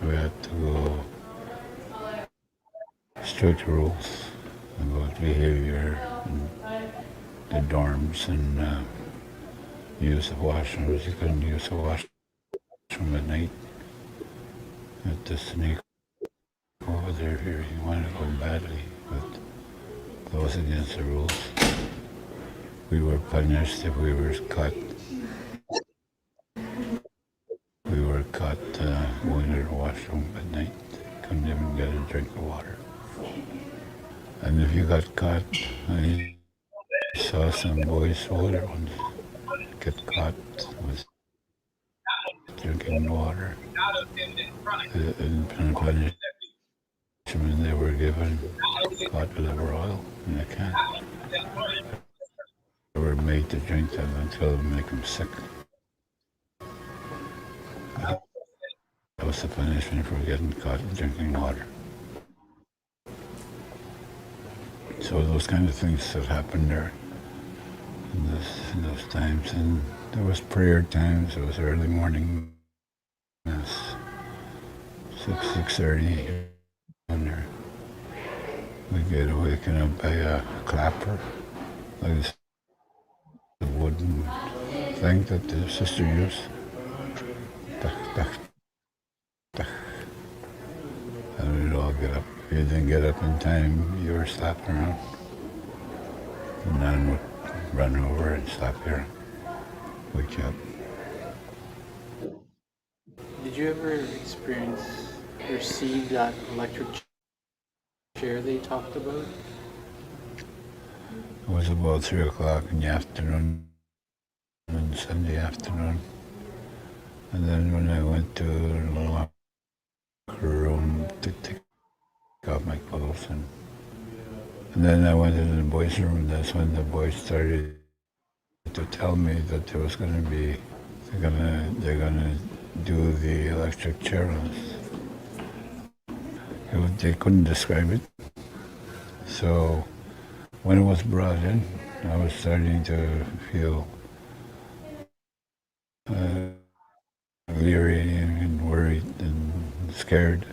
We had to go strict rules about behavior and the dorms and use of washrooms. You couldn't use the washroom at night. You had to sneak over there if you wanted to go badly, but that was against the rules. We were punished if we were caught. We were caught going to the washroom at night. Couldn't even get a drink of water. And if you got caught, I saw some boys older ones get caught with drinking water. And punishment they were given caught liver oil in a can. They were made to drink that until it would make them sick. That was the punishment for getting caught drinking water. So those kind of things that happened there in those times. And there was prayer times. It was early morning mass, 6:30 on there. We get awakened up by a clapper, like this wooden thing that the sister used. And we'd all get up. If you didn't get up in time, you were slapped around. The nun would run over and slap you, wake you up. Did you ever receive that electric chair they talked about? It was about 3 o'clock in the afternoon, on Sunday afternoon. And then when I went to the locker room to take off my clothes, and then I went into the boys' room, that's when the boys started to tell me that there was going to be, they're gonna do the electric chair on us. They couldn't describe it. So when it was brought in, I was starting to feel leery and worried and scared.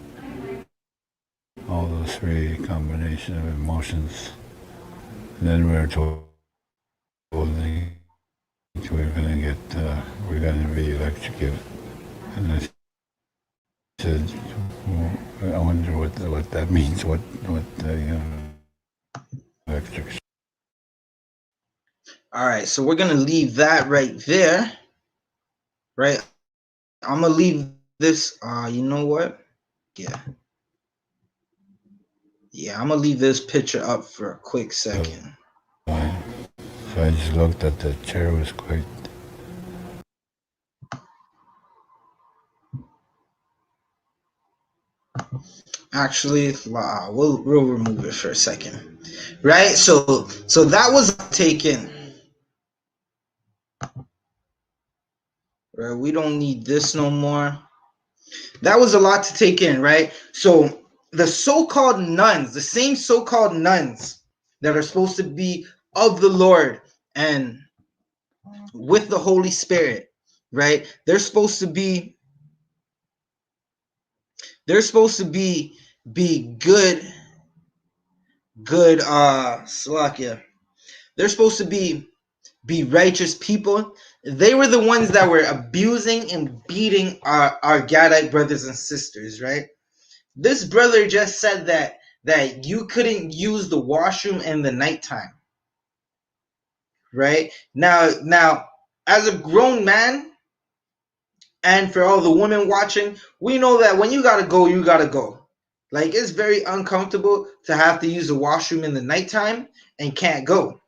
All those three combination of emotions. And then we were told we're going to be electrocuted. And I said, well, I wonder what that means. What electric. All right, so we're gonna leave that right there. Right, I'm gonna leave this. You know what? Yeah, I'm gonna leave this picture up for a quick second. So I just looked at the chair. Was quite. Actually, we'll remove it for a second. Right, so that was taken. Right, we don't need this no more. That was a lot to take in, right? So the so-called nuns, the same so-called nuns that are supposed to be of the Lord and with the Holy Spirit, right? They're supposed to be good Slovakia. They're supposed to be righteous people. They were the ones that were abusing and beating our Gadite brothers and sisters, right? This brother just said that you couldn't use the washroom in the nighttime. right? Now, as a grown man, and for all the women watching, we know that when you gotta go, you gotta go. Like, it's very uncomfortable to have to use the washroom in the nighttime and can't go.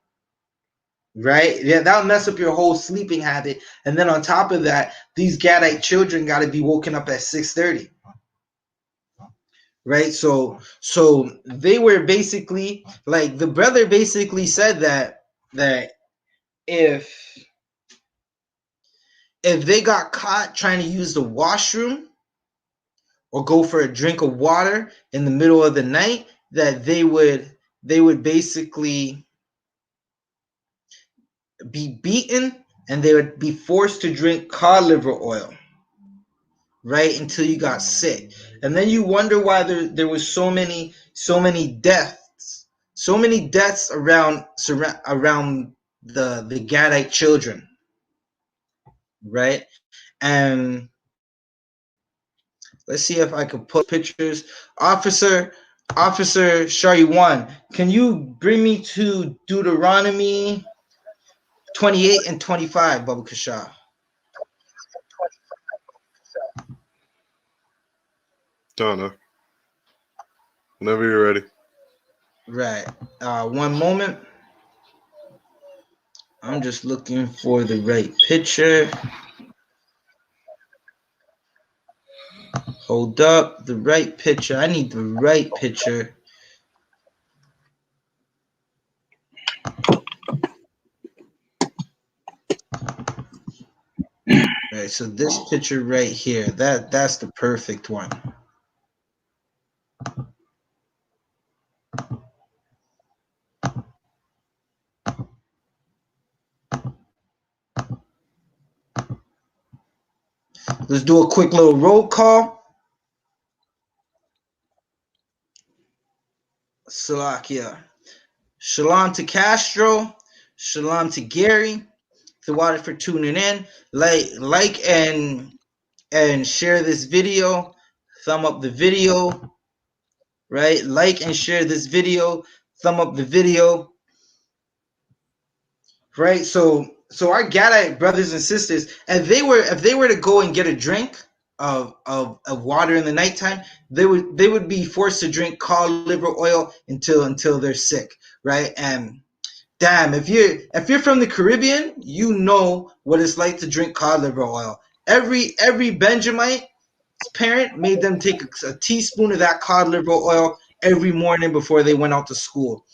Right? Yeah, that'll mess up your whole sleeping habit. And then on top of that, these Gadite children got to be woken up at 6:30. Right? So they were basically like, the brother basically said that if they got caught trying to use the washroom or go for a drink of water in the middle of the night, that they would basically be beaten and they would be forced to drink cod liver oil, right, until you got sick. And then you wonder why there was so many deaths around the Gadite children, right? And let's see if I can put pictures. Officer Shariwan, can you bring me to Deuteronomy 28 and 25, Baba Kasha? Donna, whenever you're ready. Right. One moment. I'm just looking for the right picture. Hold up. The right picture. I need the right picture. Right. So this picture right here, that's the perfect one. Let's do a quick little roll call. Salakia. Shalom to Castro. Shalom to Gary. Thawada for tuning in. Like and share this video. Thumb up the video. Right? Like and share this video. Thumb up the video. Right? So our Gadite brothers and sisters, if they were to go and get a drink of water in the nighttime, they would be forced to drink cod liver oil until they're sick, right? And damn, if you're from the Caribbean, you know what it's like to drink cod liver oil. Every Benjamite parent made them take a teaspoon of that cod liver oil every morning before they went out to school.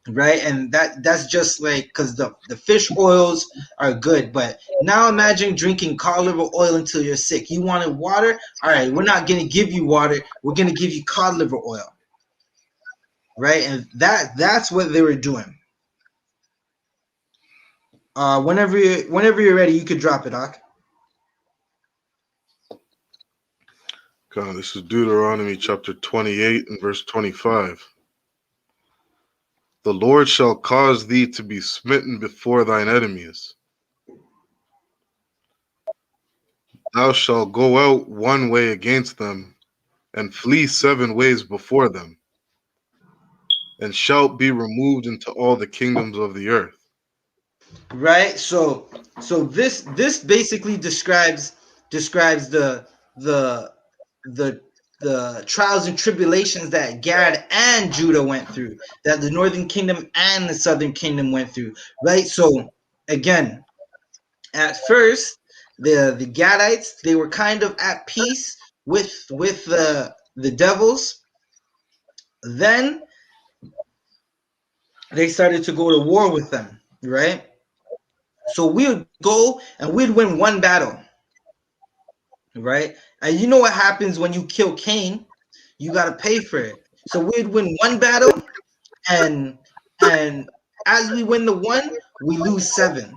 Right, and that's just like, because the fish oils are good, but now imagine drinking cod liver oil until you're sick. You wanted water? All right, we're not gonna give you water. We're gonna give you cod liver oil. Right, and that's what they were doing. Whenever you're ready, you could drop it, Doc. God, this is Deuteronomy chapter 28 and verse 25. The Lord shall cause thee to be smitten before thine enemies. Thou shalt go out one way against them, and flee 7 ways before them, and shalt be removed into all the kingdoms of the earth. Right. So this basically describes the trials and tribulations that Gad and Judah went through, that the northern kingdom and the southern kingdom went through. Right. So again, at first, the Gadites, they were kind of at peace with the devils. Then they started to go to war with them. Right. So we would go and we'd win one battle, right? And you know what happens when you kill Cain? You got to pay for it. So we'd win one battle, and as we win the one, we lose 7,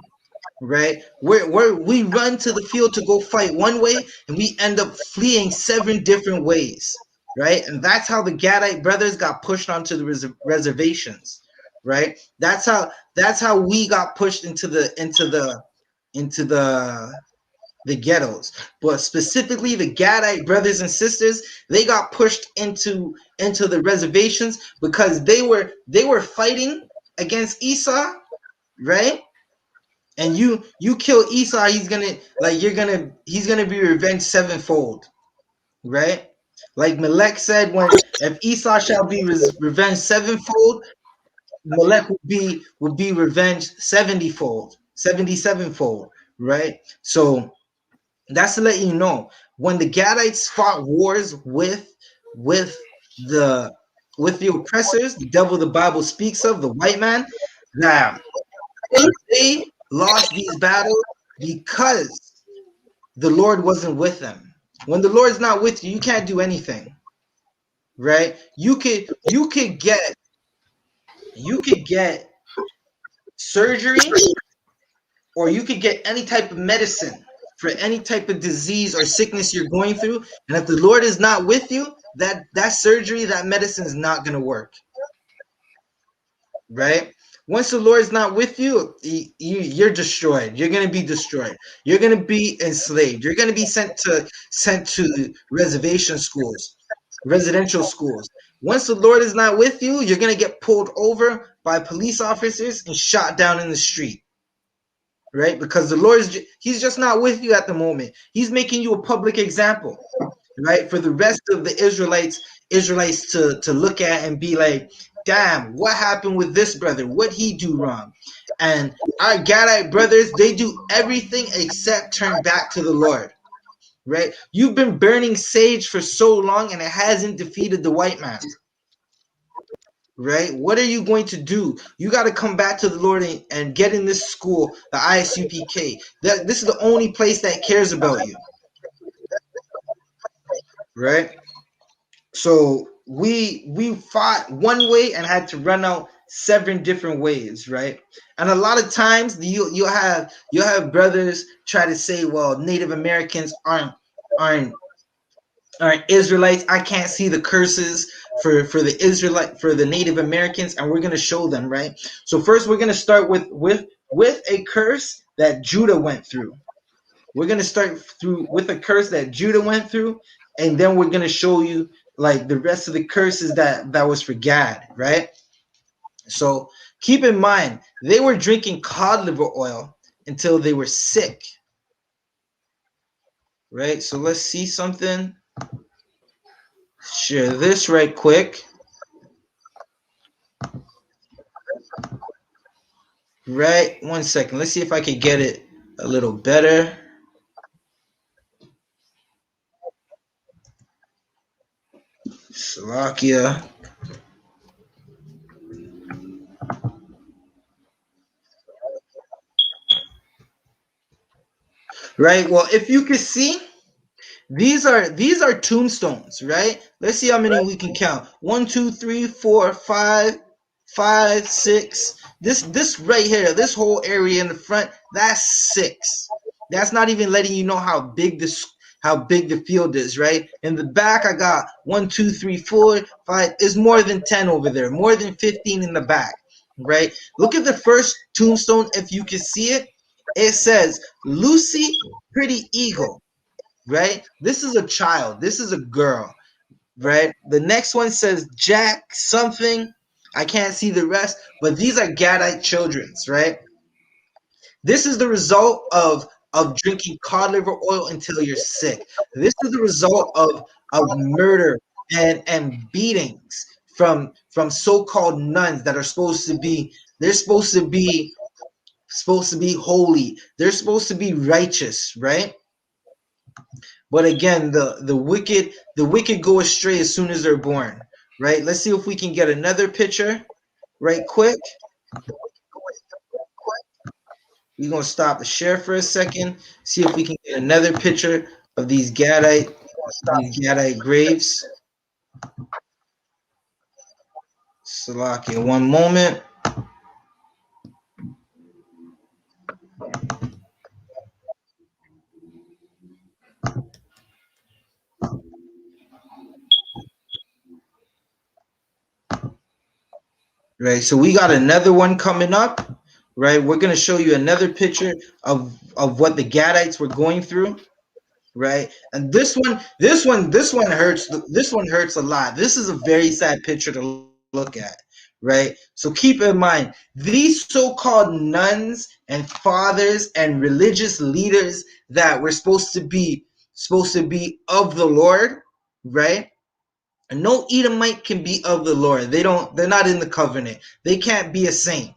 right? We run to the field to go fight one way, and we end up fleeing 7 different ways, right? And that's how the Gadite brothers got pushed onto the reservations, right? That's how we got pushed into the ghettos. But specifically the Gadite brothers and sisters, they got pushed into the reservations because they were fighting against Esau, right? And you kill Esau, he's gonna be revenged sevenfold, right? Like Melech said, when if Esau shall be revenged sevenfold, Melech will be revenged 70-fold, 77-fold, right? So that's to let you know when the Gadites fought wars with the with the oppressors, the devil the Bible speaks of, the white man, that they lost these battles because the Lord wasn't with them. When the Lord's not with you, you can't do anything, right? You could get surgery, or you could get any type of medicine for any type of disease or sickness you're going through, and if the Lord is not with you, that surgery, that medicine is not going to work, right? Once the Lord is not with you, you're destroyed. You're going to be destroyed. You're going to be enslaved. You're going to be sent to residential schools. Once the Lord is not with you, you're going to get pulled over by police officers and shot down in the street, right? Because the Lord he's just not with you at the moment. He's making you a public example, right? For the rest of the Israelites to look at and be like, damn, what happened with this brother? What he do wrong? And our Gadite brothers, they do everything except turn back to the Lord, right? You've been burning sage for so long and it hasn't defeated the white man, right? What are you going to do? You got to come back to the Lord and get in this school, the I.S.U.P.K. This is the only place that cares about you, right? So we fought one way and had to run out 7 different ways, right? And a lot of times you'll have brothers try to say, well, Native Americans aren't Israelites. I can't see the curses for the Native Americans, and we're gonna show them, right? So first we're gonna start with a curse that Judah went through. We're gonna start through with a curse that Judah went through, and then we're gonna show you like the rest of the curses that was for Gad, right? So keep in mind they were drinking cod liver oil until they were sick, right? So let's see something. Share this right quick. Right, 1 second. Let's see if I can get it a little better. Slovakia. Right. Well, if you can see, these are tombstones, right? Let's see how many we can count. 1, 2, 3, 4, 5, 5, 6. This right here, this whole area in the front, that's 6. That's not even letting you know how big the field is, right? In the back, I got 1, 2, 3, 4, 5. It's more than 10 over there, more than 15 in the back, right? Look at the first tombstone if you can see it. It says Lucy Pretty Eagle, right? This is a child. This is a girl, right? The next one says Jack something. I can't see the rest, but these are Gadite children's, right? This is the result of drinking cod liver oil until you're sick. This is the result of murder and beatings from so-called nuns that are supposed to be holy. They're supposed to be righteous, right? But again, the wicked go astray as soon as they're born, right? Let's see if we can get another picture right quick. We're gonna stop the share for a second, see if we can get another picture of these Gadite graves. Salakia, one moment. Right, so we got another one coming up. Right, we're gonna show you another picture of what the Gadites were going through. Right, and this one hurts. This one hurts a lot. This is a very sad picture to look at. right? So keep in mind, these so-called nuns and fathers and religious leaders that were supposed to be of the Lord, right? No Edomite can be of the Lord. They're not in the covenant. They can't be a saint,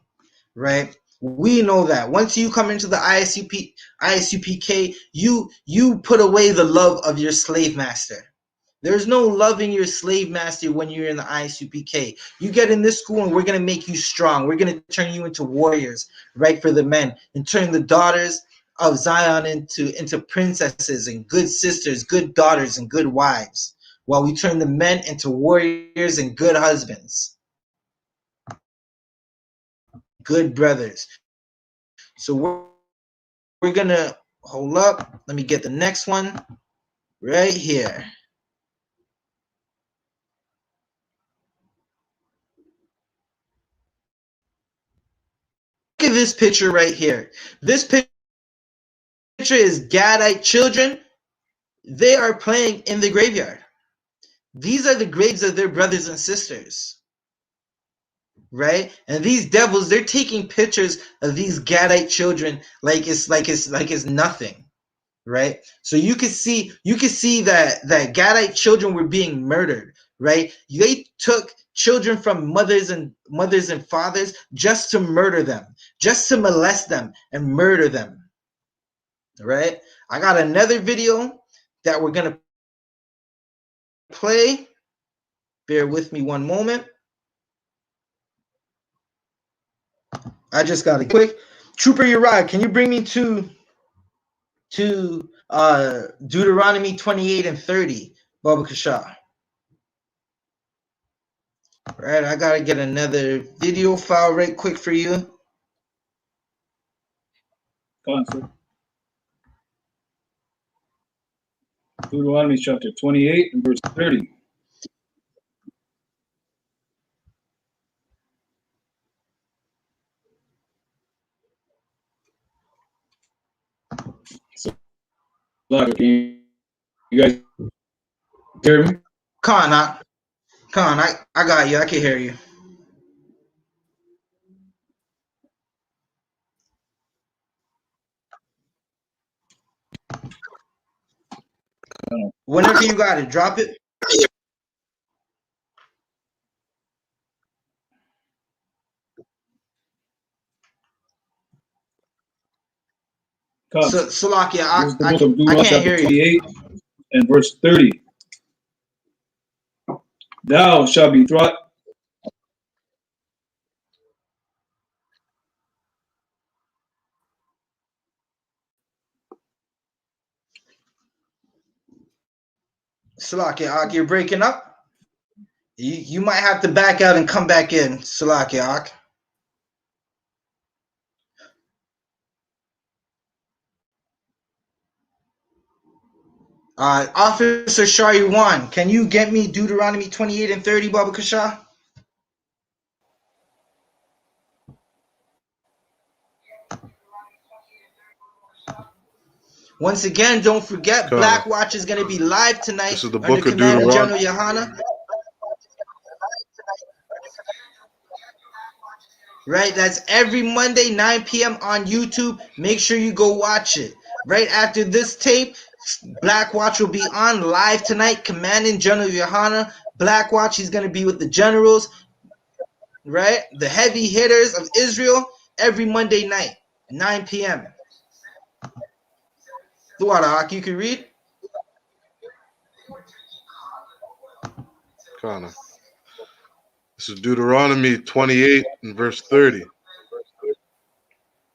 right? We know that. Once you come into the ISUPK, you put away the love of your slave master. There's no loving your slave master when you're in the I.S.U.P.K. You get in this school and we're going to make you strong. We're going to turn you into warriors, right, for the men, and turn the daughters of Zion into princesses and good sisters, good daughters, and good wives, while we turn the men into warriors and good husbands, good brothers. So we're going to hold up. Let me get the next one right here. Look at this picture right here. This picture is Gadite children. They are playing in the graveyard. These are the graves of their brothers and sisters, right? And these devils, they're taking pictures of these Gadite children like it's nothing, right? So you can see that Gadite children were being murdered, right? They took children from mothers and fathers just to murder them, just to molest them and murder them, right? I got another video that we're gonna play. Bear with me one moment. I just got it quick. Trooper Uriah, can you bring me to Deuteronomy 28 and 30, Baba Kasha? All right, I gotta get another video file right quick for you. Concept. Deuteronomy chapter 28 and verse 30. So, can you guys hear me? I got you. I can hear you. Whenever you got it, drop it. So, Concept. Salakia, This is the book of I Deuteronomy can't chapter hear you. 28 and verse 30. Thou shalt be thrust. Salakia, you're breaking up. You might have to back out and come back in, Salakia. Officer Shari 1, can you get me Deuteronomy 28 and 30, Baba Kasha? Once again, don't forget, Kana. Black Watch is going to be live tonight This is the under book of Commander Deuteronomy. General YAHANNA. Right, that's every Monday, 9 p.m. on YouTube. Make sure you go watch it. Right after this tape, Black Watch will be on live tonight, commanding General YAHANNA. Black Watch, he's going to be with the generals, right? The heavy hitters of Israel every Monday night, 9 p.m. Duara, you can read? Kana. This is Deuteronomy 28 and verse 30.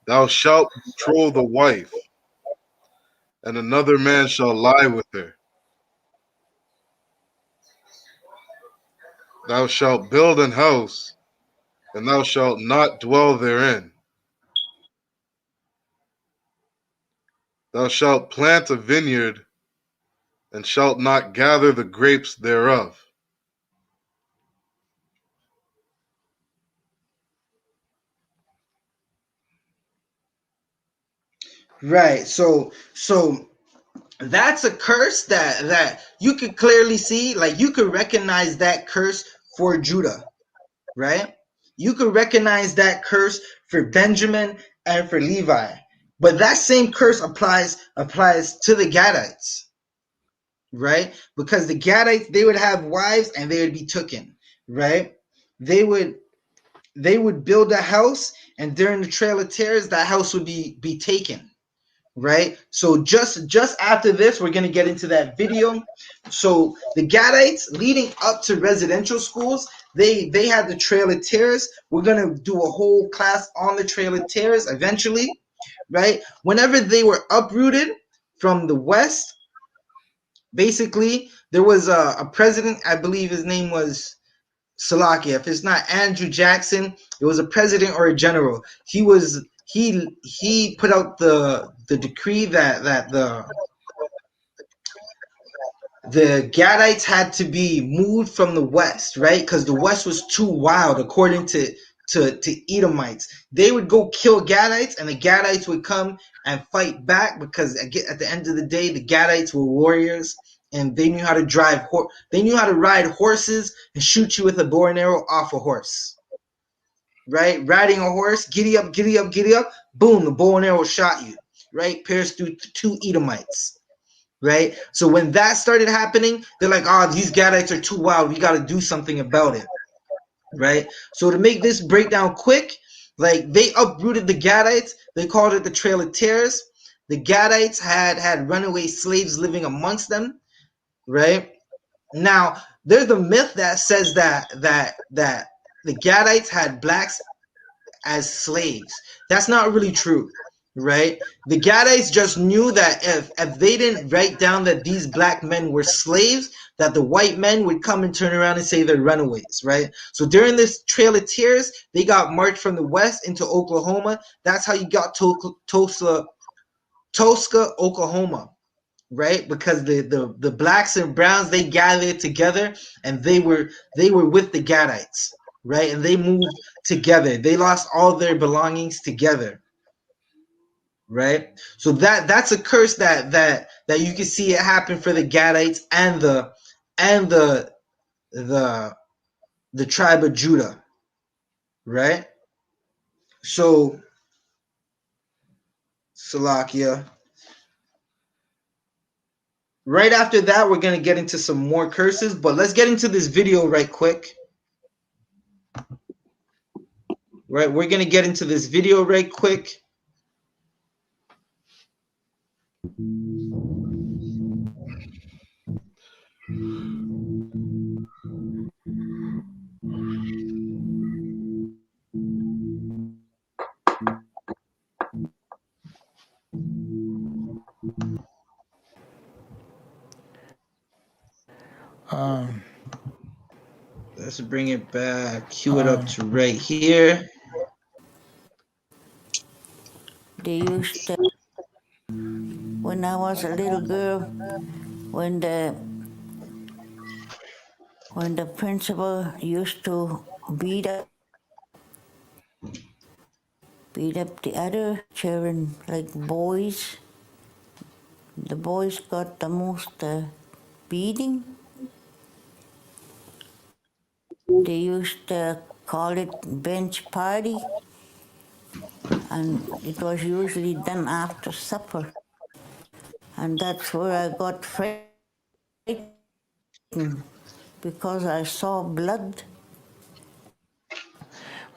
Thou shalt betroth a wife, and another man shall lie with her. Thou shalt build an house, and thou shalt not dwell therein. Thou shalt plant a vineyard, and shalt not gather the grapes thereof. Right. So that's a curse that you could clearly see, like you could recognize that curse for Judah, right? you could recognize that curse for Benjamin and for Levi. But that same curse applies to the Gadites, right? Because the Gadites, they would have wives and they would be taken, right? They would build a house, and during the Trail of Tears, that house would be taken, right? So just after this, we're gonna get into that video. So the Gadites, leading up to residential schools, they had the Trail of Tears. We're gonna do a whole class on the Trail of Tears eventually, right? Whenever they were uprooted from the west, basically there was a president, I believe his name was Salakia. If it's not Andrew Jackson, it was a president or a general. He put out the decree that the Gadites had to be moved from the west, right? Because the west was too wild, according to Edomites. They would go kill Gadites, and the Gadites would come and fight back, because at the end of the day, the Gadites were warriors, and they knew how to they knew how to ride horses and shoot you with a bow and arrow off a horse, right? Riding a horse, giddy up, giddy up, giddy up, boom, the bow and arrow shot you, right? Pierced through two Edomites. Right? So when that started happening, they're like, oh, these Gadites are too wild. We got to do something about it. Right? So to make this breakdown quick, like, they uprooted the Gadites. They called it the Trail of Tears. The Gadites had runaway slaves living amongst them. Right? Now, there's a myth that says that the Gadites had blacks as slaves. That's not really true, right? The Gadites just knew that if they didn't write down that these black men were slaves, that the white men would come and turn around and say they're runaways, right? So during this Trail of Tears, they got marched from the west into Oklahoma. That's how you got Tulsa, Oklahoma, right? Because the blacks and browns, they gathered together, and they were with the Gadites, right? And they moved together. They lost all their belongings together, right? So that's a curse that you can see it happen for the Gadites and the tribe of Judah, right? So Salakia. Right after that, we're gonna get into some more curses, but let's get into this video right quick. Right, we're gonna get into this video right quick. Let's bring it back, cue it up to right here. They used to, when I was a little girl, when the principal used to beat up the other children, like boys. The boys got the most beating. They used to call it bench party, and it was usually done after supper. And that's where I got frightened, because I saw blood.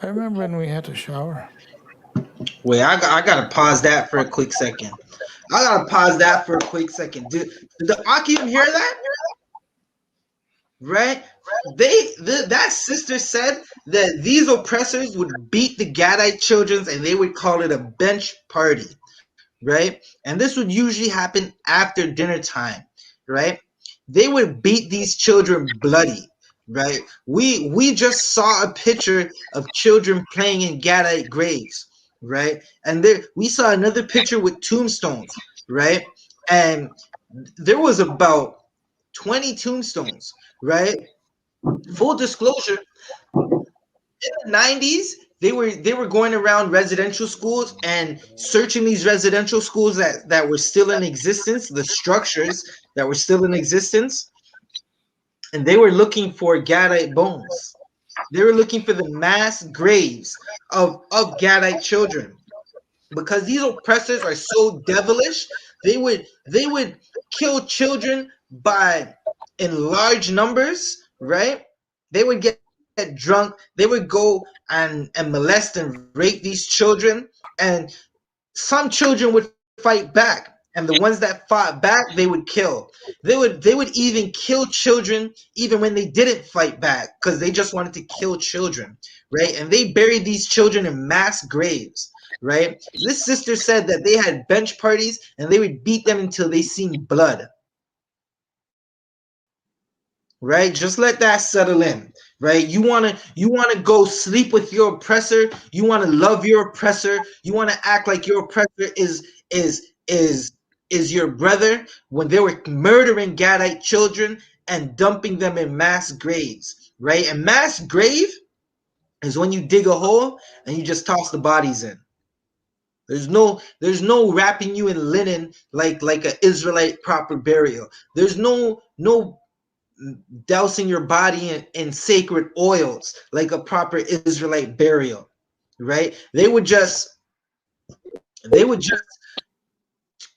I remember when we had to shower. Wait, I gotta pause that for a quick second. Did the Akim hear that? Right? That sister said that these oppressors would beat the Gadite children, and they would call it a bench party, right? And this would usually happen after dinner time, right? They would beat these children bloody, right? We just saw a picture of children playing in Gadite graves, right? And there we saw another picture with tombstones, right? And there was about 20 tombstones, right? Full disclosure, in the 90s, they were going around residential schools and searching these residential schools that were still in existence, the structures that were still in existence, and they were looking for Gadite bones. They were looking for the mass graves of Gadite children, because these oppressors are so devilish. They would kill children by in large numbers, right? They would get drunk, they would go and molest and rape these children, and some children would fight back, and the ones that fought back they would kill. They would even kill children even when they didn't fight back, because they just wanted to kill children, right? And they buried these children in mass graves, right? This sister said that they had bench parties and they would beat them until they seen blood, right? Just let that settle in, right? You want to go sleep with your oppressor, you want to love your oppressor, you want to act like your oppressor is your brother, when they were murdering Gadite children and dumping them in mass graves, right? And mass grave is when you dig a hole and you just toss the bodies in. There's no wrapping you in linen like a Israelite proper burial. There's no dousing your body in sacred oils like a proper Israelite burial, right? They would just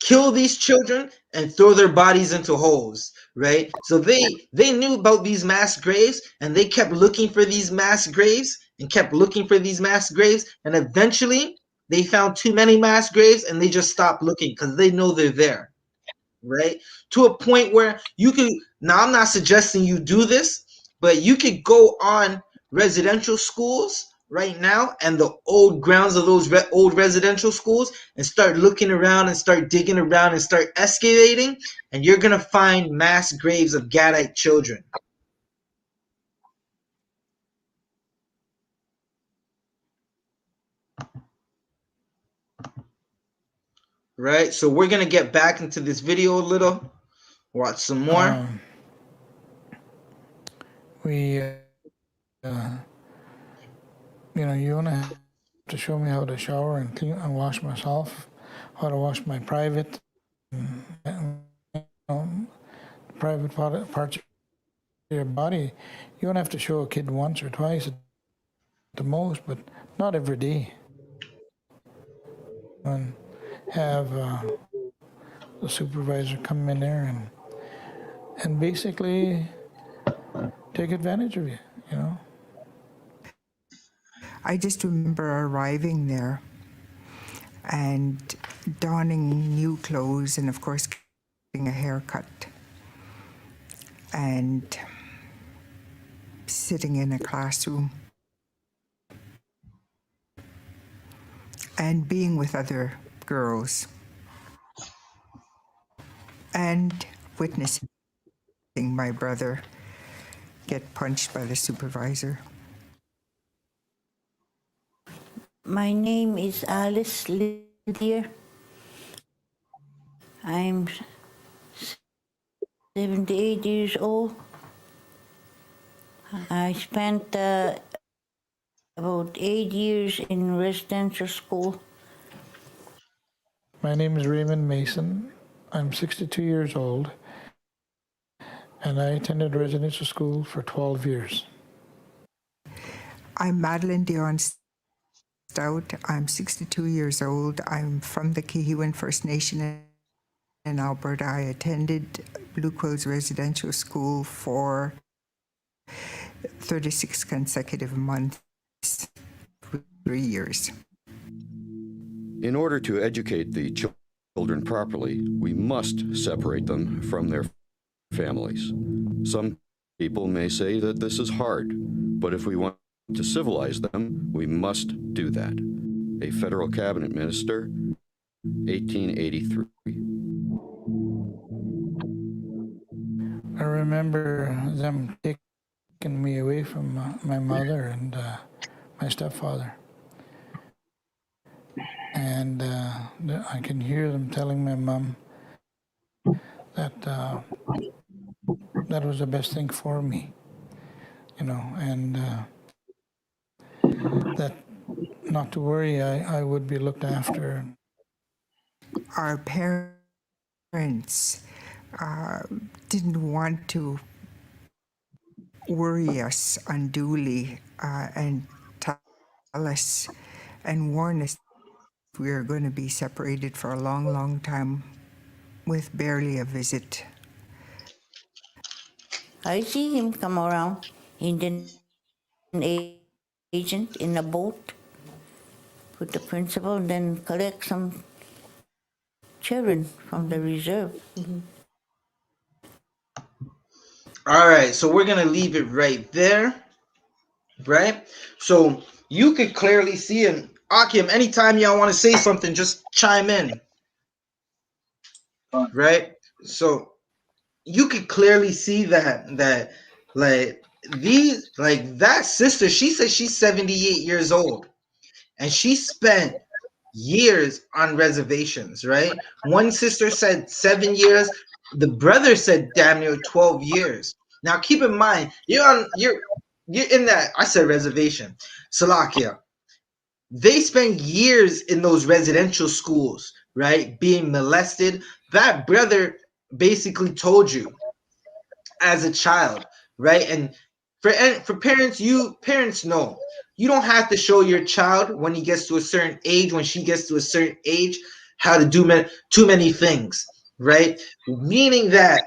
kill these children and throw their bodies into holes, right? So they knew about these mass graves, and they kept looking for these mass graves and kept looking for these mass graves, and eventually they found too many mass graves and they just stopped looking because they know they're there, right? To a point where you could, now I'm not suggesting you do this, but you could go on residential schools right now and the old grounds of those old residential schools and start looking around and start digging around and start excavating, and you're going to find mass graves of Gadite children. Right? So we're going to get back into this video a little, watch some more. You want to have to show me how to shower and clean and wash myself, how to wash my private private parts of your body. You don't have to show a kid once or twice at the most, but not every day. And have the supervisor come in there and basically take advantage of you, you know. I just remember arriving there and donning new clothes and, of course, getting a haircut and sitting in a classroom and being with other girls and witnessing my brother get punched by the supervisor. My name is Alice Lydia. I'm 78 years old. I spent about 8 years in residential school. My name is Raymond Mason. I'm 62 years old, and I attended residential school for 12 years. I'm Madeline Dion Stout. I'm 62 years old. I'm from the Kihiwan First Nation in Alberta. I attended Blue Quills Residential School for 36 consecutive months, 3 years. In order to educate the children properly, we must separate them from their families. Some people may say that this is hard, but if we want to civilize them, we must do that. A federal cabinet minister, 1883. I remember them taking me away from my mother and my stepfather. And I can hear them telling my mom that that was the best thing for me, you know, and that not to worry, I would be looked after. Our parents didn't want to worry us unduly and tell us and warn us we are going to be separated for a long, long time with barely a visit. I see him come around, Indian agent in a boat with the principal, then collect some children from the reserve. All right, so we're gonna leave it right there, right? So you could clearly see, and Akim, anytime y'all want to say something, just chime in, right? So you could clearly see that like these like that sister, she said she's 78 years old, and she spent years on reservations, right? One sister said 7 years, the brother said damn near 12 years. Now keep in mind, you're in that, I said reservation, Salakia. They spend years in those residential schools, right? Being molested. That brother basically told you as a child, right? And for parents, you parents know you don't have to show your child when he gets to a certain age, when she gets to a certain age, how to do too many things, right? Meaning that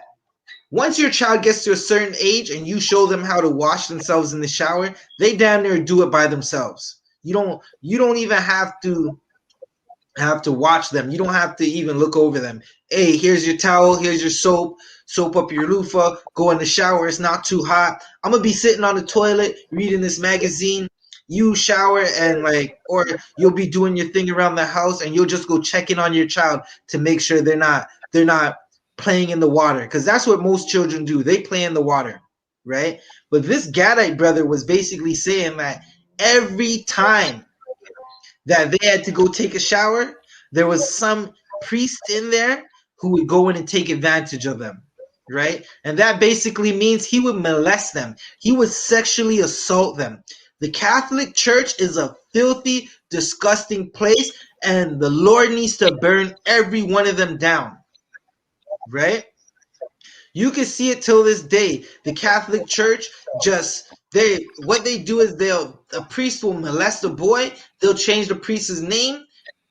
once your child gets to a certain age and you show them how to wash themselves in the shower, they damn near do it by themselves. You don't even have to watch them. You don't have to even look over them. Hey, here's your towel. Here's your soap. Soap up your loofah. Go in the shower. It's not too hot. I'm gonna be sitting on the toilet reading this magazine. You shower and or you'll be doing your thing around the house, and you'll just go check in on your child to make sure they're not playing in the water, because that's what most children do. They play in the water, right? But this Gadite brother was basically saying that every time that they had to go take a shower, there was some priest in there who would go in and take advantage of them, right? And that basically means he would molest them. He would sexually assault them. The Catholic Church is a filthy, disgusting place, and the Lord needs to burn every one of them down, right? You can see it till this day. The Catholic Church what they do is a priest will molest a boy, they'll change the priest's name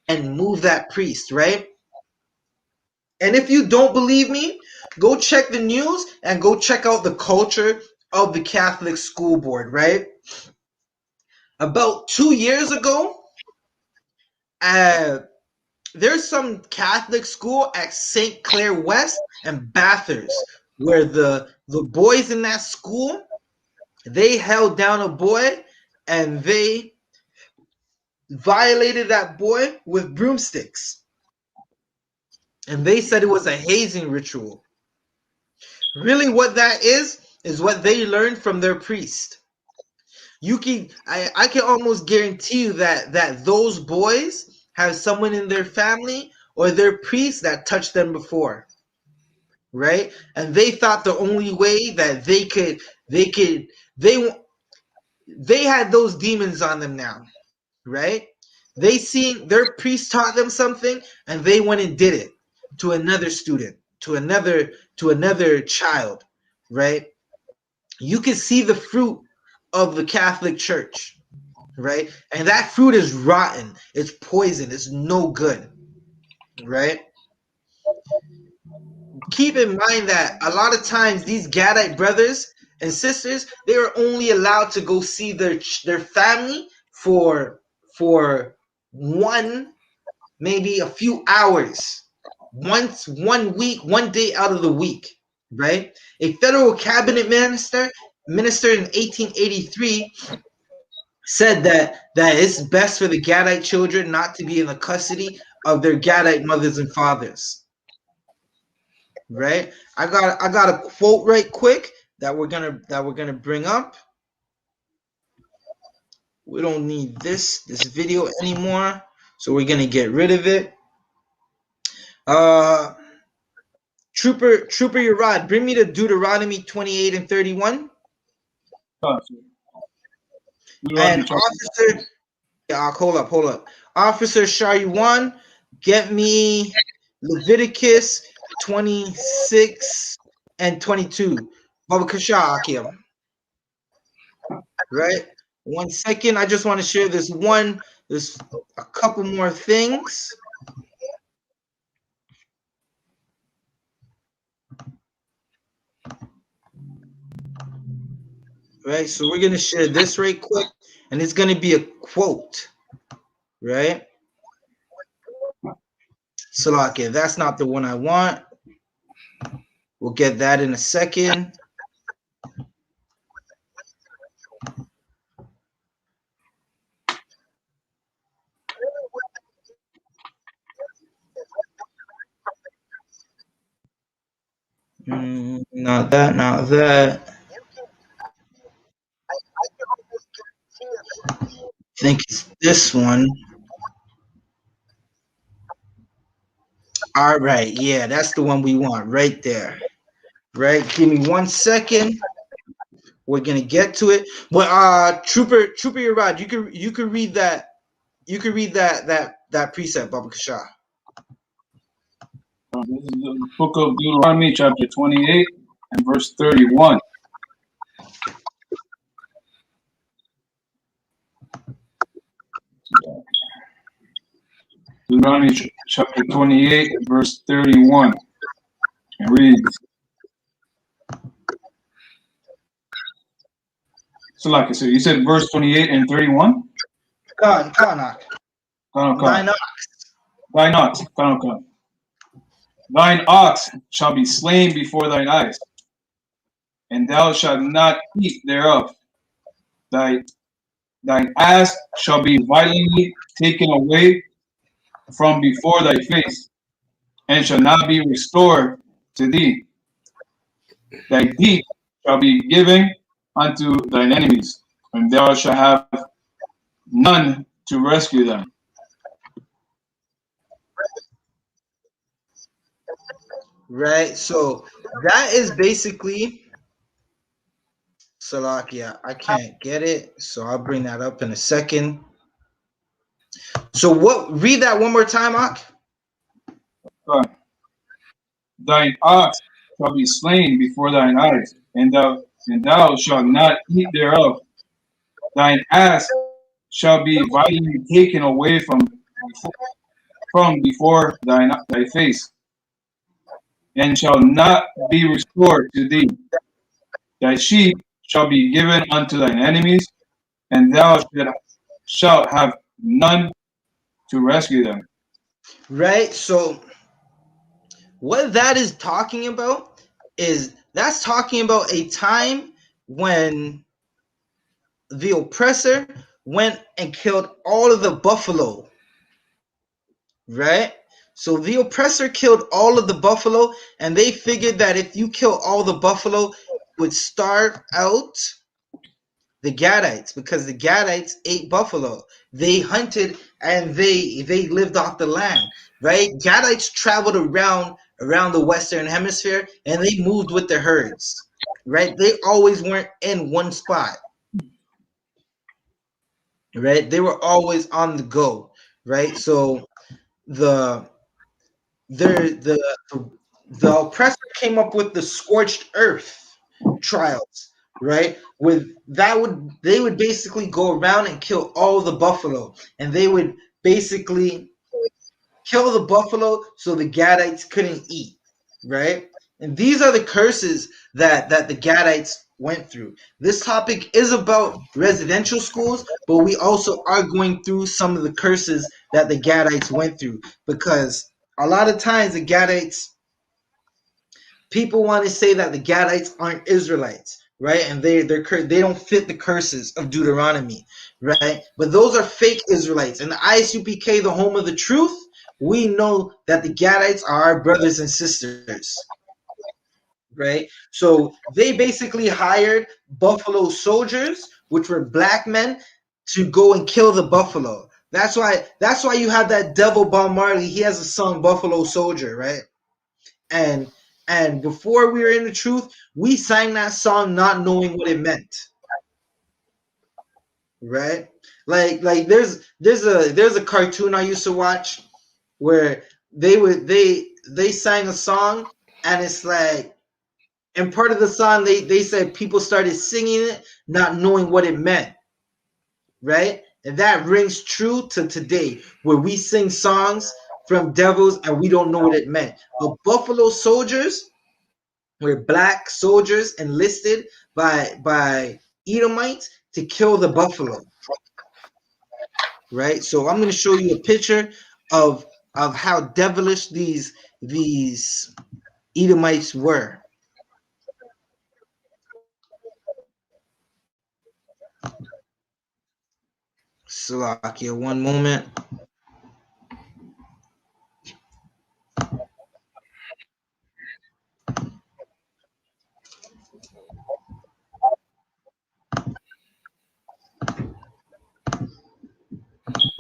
and move that priest, right? And if you don't believe me, go check the news and go check out the culture of the Catholic school board, right? About 2 years ago, there's some Catholic school at St. Clair West and Bathurst where the boys in that school, they held down a boy and they violated that boy with broomsticks. And they said it was a hazing ritual. Really, what that is what they learned from their priest. I can almost guarantee you that those boys have someone in their family or their priest that touched them before, right? And they thought the only way that they had those demons on them now, right? They seen their priest taught them something, and they went and did it to another student, to another child, right? You can see the fruit of the Catholic Church, right? And that fruit is rotten. It's poison. It's no good, right? Keep in mind that a lot of times these Gadite brothers and sisters, they are only allowed to go see their family for one, maybe a few hours, once 1 week, 1 day out of the week, right? A federal cabinet minister in 1883 said that it's best for the Gadite children not to be in the custody of their Gadite mothers and fathers. Right? I got a quote right quick that we're gonna bring up. We don't need this video anymore, so we're gonna get rid of it. Uh Trooper Urad, bring me to Deuteronomy 28 and 31. And officer, yeah, hold up. Officer Shayuan, get me Leviticus 26 and 22. Baba Kasha Akim. right? 1 second. I just want to share this there's a couple more things. Right, so we're gonna share this right quick, and it's gonna be a quote, right? Salakia, that's not the one I want. We'll get that in a second. Not that, not that. I think it's this one. All right, yeah, that's the one we want right there. Right, give me 1 second. We're gonna get to it. But Trooper Yerad, you can read that. You can read that precept, Baba Kasha. This is the book of Deuteronomy, chapter 28 and verse 31. Deuteronomy chapter 28 and verse 31. And reads. So like I said, you said verse 28 and 31? Kanak. Thine ox shall be slain before thine eyes, and thou shalt not eat thereof. Thine ass shall be violently taken away from before thy face, and shall not be restored to thee. Thy teeth shall be given unto thine enemies, and thou shalt have none to rescue them. Right, so that is basically Salakia. I can't get it, so I'll bring that up in a second. So what? Read that one more time, Ak. Thine ox shall be slain before thine eyes, and thou shalt not eat thereof. Thine ass shall be violently taken away from before thy face, and shall not be restored to thee. Thy sheep shall be given unto thine enemies, and thou shalt have none to rescue them. Right, so what that is talking about is that's talking about a time when the oppressor went and killed all of the buffalo. Right? So the oppressor killed all of the buffalo, and they figured that if you kill all the buffalo, it would starve out the Gadites, because the Gadites ate buffalo. They hunted and they lived off the land, right? Gadites traveled around the Western Hemisphere, and they moved with the herds, right? They always weren't in one spot, right? They were always on the go, right? So the the oppressor came up with the scorched earth trials, right? With that they would basically go around and kill all the buffalo, and they would basically kill the buffalo so the Gadites couldn't eat, right? And these are the curses that the Gadites went through. This topic is about residential schools, but we also are going through some of the curses that the Gadites went through, because a lot of times the Gadites, people want to say that the Gadites aren't Israelites, right? And they don't fit the curses of Deuteronomy, right? But those are fake Israelites. And the I.S.U.P.K, the home of the truth, we know that the Gadites are our brothers and sisters, right? So they basically hired buffalo soldiers, which were black men, to go and kill the buffalo. That's why you have that devil Bob Marley. He has a song Buffalo Soldier, right? And before we were in the truth, we sang that song not knowing what it meant, right? Like there's a cartoon I used to watch where they sang a song, and it's like And part of the song, they said people started singing it, not knowing what it meant, right? And that rings true to today, where we sing songs from devils and we don't know what it meant. The Buffalo Soldiers were black soldiers enlisted by Edomites to kill the buffalo, right? So I'm going to show you a picture of how devilish these Edomites were. Slovakia, one moment.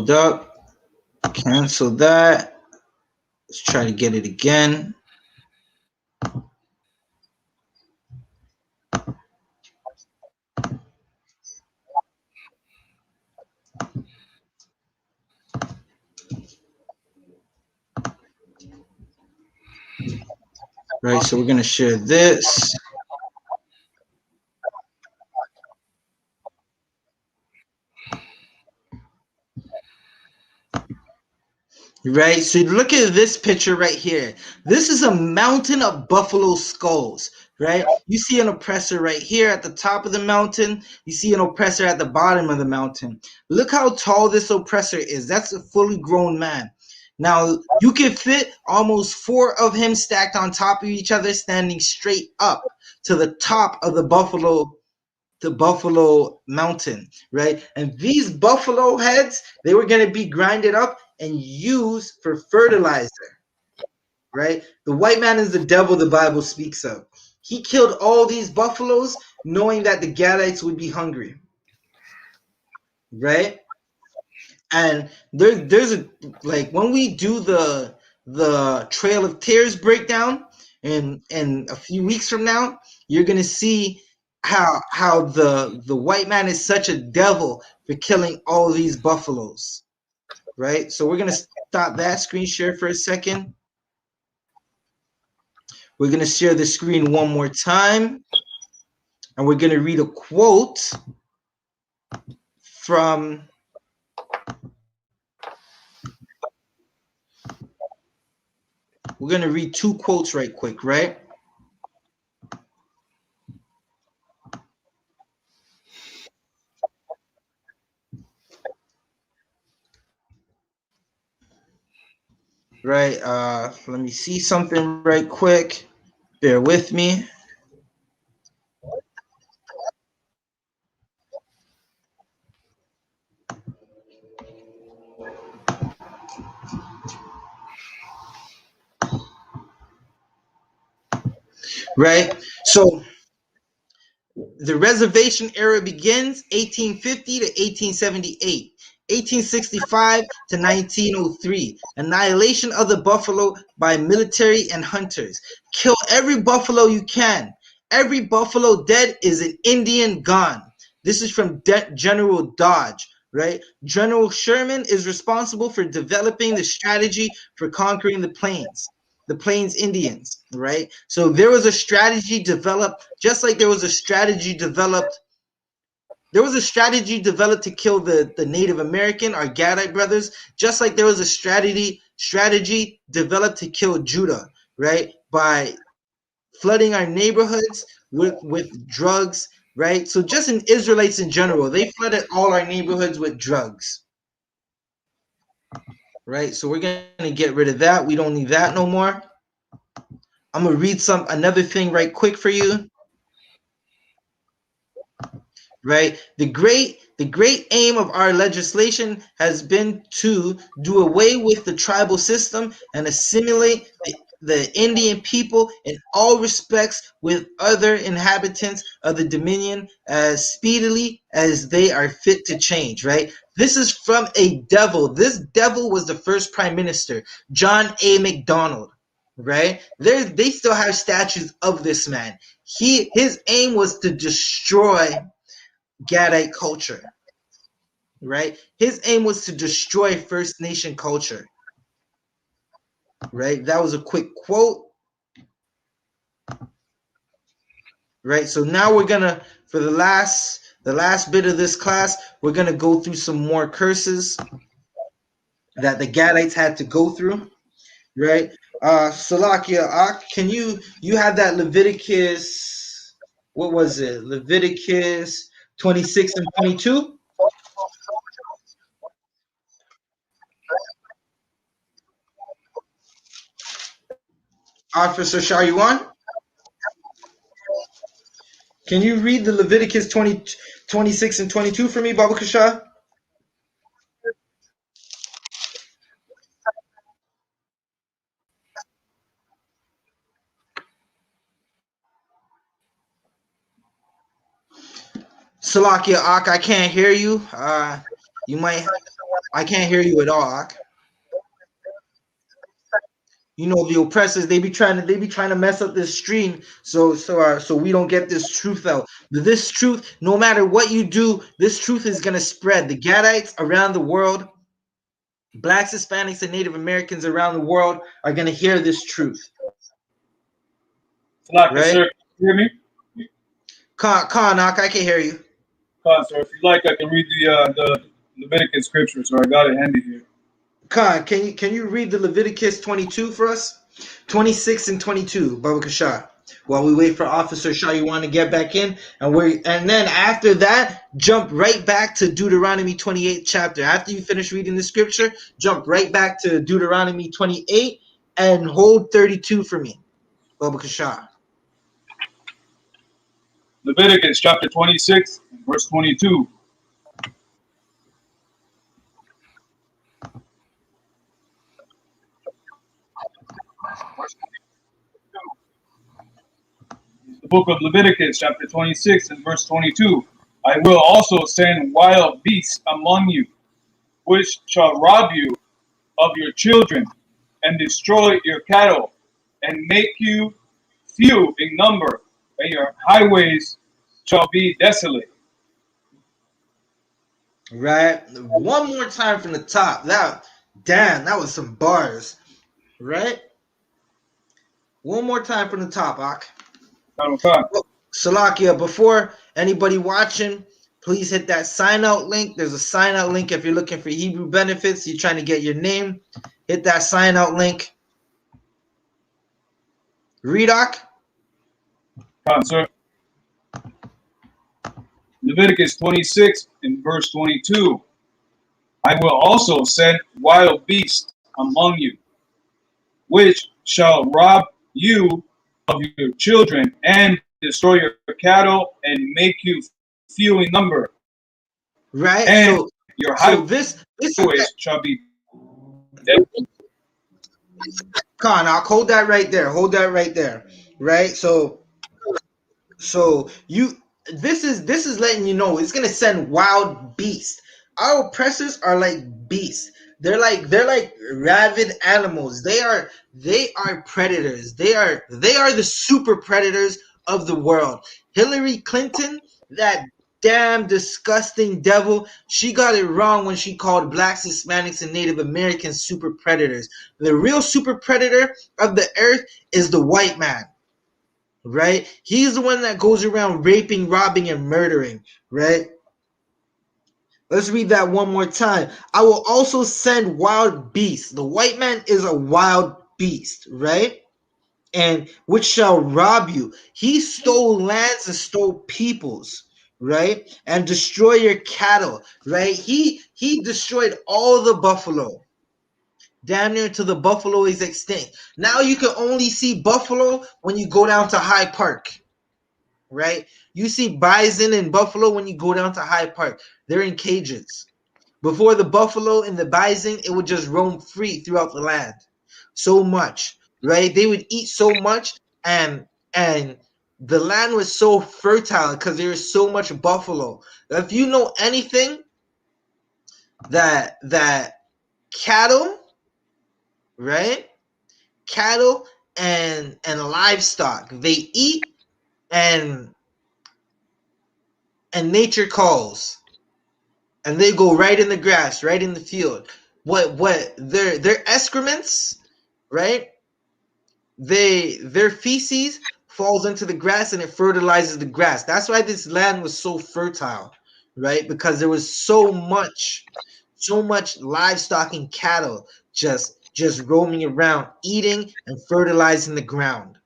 Up, cancel that. Let's try to get it again. Right, so we're going to share this. Right, so look at this picture right here. This is a mountain of buffalo skulls, right? You see an oppressor right here at the top of the mountain. You see an oppressor at the bottom of the mountain. Look how tall this oppressor is. That's a fully grown man. Now, you can fit almost 4 of him stacked on top of each other, standing straight up to the top of the buffalo mountain, right? And these buffalo heads, they were going to be grinded up and used for fertilizer, right? The white man is the devil the Bible speaks of. He killed all these buffaloes knowing that the Gadites would be hungry, right? And there's a, like, when we do the Trail of Tears breakdown in a few weeks from now, you're gonna see how the white man is such a devil for killing all these buffaloes, right? So we're gonna stop that screen share for a second. We're gonna share the screen one more time, and we're gonna read a quote from we're gonna read 2 quotes right quick, right? Right, let me see something right quick. Bear with me. Right, so the reservation era begins 1850 to 1878, 1865 to 1903. Annihilation of the buffalo by military and hunters. Kill every buffalo you can. Every buffalo dead is an Indian gone. This is from General Dodge, right? General Sherman is responsible for developing the strategy for conquering the Plains Indians, right? So there was a strategy developed, just like there was a strategy developed. There was a strategy developed to kill the Native American, our Gadite brothers, just like there was a strategy developed to kill Judah, right? By flooding our neighborhoods with drugs, right? So just in Israelites in general, they flooded all our neighborhoods with drugs, right? So we're gonna get rid of that. We don't need that no more. I'm gonna read another thing right quick for you. Right, the great aim of our legislation has been to do away with the tribal system and assimilate the Indian people in all respects with other inhabitants of the Dominion as speedily as they are fit to change. Right, this is from a devil. This devil was the first prime minister, John A. Macdonald. Right, they still have statues of this man. His aim was to destroy Gadite culture, right? His aim was to destroy First Nation culture, right? That was a quick quote. right? So now we're gonna, for the last bit of this class, we're gonna go through some more curses that the Gadites had to go through, right? Salakia, can you have that Leviticus? What was it? Leviticus 26 and 22. Officer Sharyuan, can you read the Leviticus 26 and 22 for me, Baba Kasha? Salakia, I can't hear you. You might. I can't hear you at all, Ak. You know the oppressors, they be trying to mess up this stream, so we don't get this truth out. But this truth, no matter what you do, this truth is gonna spread. The Gadites around the world, blacks, Hispanics, and Native Americans around the world are gonna hear this truth, Salakia, right? sir, can you hear me? Khan, I can hear you. Sir, if you like, I can read the Leviticus scripture. So I got it handy here. Khan, can you read the Leviticus 22 for us? 26 and 22, Baba Kasha. While we wait for Officer Shah, you want to get back in, and then after that, jump right back to Deuteronomy 28 chapter. After you finish reading the scripture, jump right back to Deuteronomy 28 and hold 32 for me, Baba Kasha. Leviticus chapter 26, verse 22. The book of Leviticus chapter 26 and verse 22. I will also send wild beasts among you, which shall rob you of your children, and destroy your cattle, and make you few in number, and your highways shall be desolate. Right? One more time from the top. That was some bars, right? One more time from the top, Ak. Salakia, before anybody watching, please hit that sign out link. There's a sign out link if you're looking for Hebrew benefits. You're trying to get your name. Hit that sign out link. Read, Ak. Sir. Leviticus 26 and verse 22. I will also send wild beasts among you, which shall rob you of your children, and destroy your cattle, and make you few in number. Right? And your This highways shall be desolate. Khan, I'll hold that right there. Hold that right there. Right? So you this is letting you know it's gonna send wild beasts. Our oppressors are like beasts. They're like rabid animals. They are predators. They are the super predators of the world. Hillary Clinton, that damn disgusting devil, she got it wrong when she called blacks, Hispanics, and Native Americans super predators. The real super predator of the earth is the white man, right? He's the one that goes around raping, robbing, and murdering, right? Let's read that one more time. I will also send wild beasts. The white man is a wild beast, right? And which shall rob you. He stole lands and stole peoples, right? And destroy your cattle, right? He destroyed all the buffalo, damn near to the buffalo is extinct. Now you can only see buffalo when you go down to Hyde Park, right? You see bison and buffalo when you go down to Hyde Park. They're in cages. Before, the buffalo and the bison, it would just roam free throughout the land. So much, right? They would eat so much, and the land was so fertile because there was so much buffalo. If you know anything, that cattle, right? Cattle and livestock, they eat, and nature calls, and they go right in the grass, right in the field. What their excrements, right? Their feces falls into the grass and it fertilizes the grass. That's why this land was so fertile, right? Because there was so much livestock and cattle just roaming around, eating and fertilizing the ground,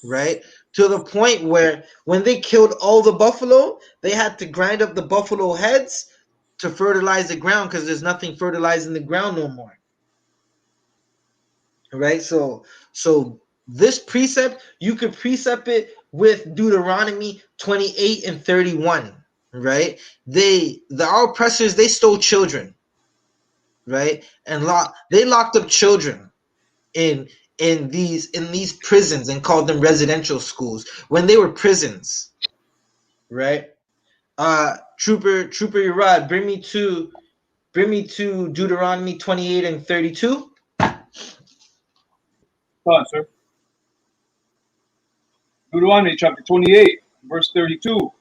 right? To the point where when they killed all the buffalo, they had to grind up the buffalo heads to fertilize the ground because there's nothing fertilizing the ground no more. Right? So this precept, you could precept it with Deuteronomy 28 and 31, right? The oppressors, they stole children, right? And they locked up children in these prisons and called them residential schools when they were prisons, right? Trooper Urad, bring me to Deuteronomy 28 and 32. Come on, sir. Deuteronomy chapter 28, verse 32.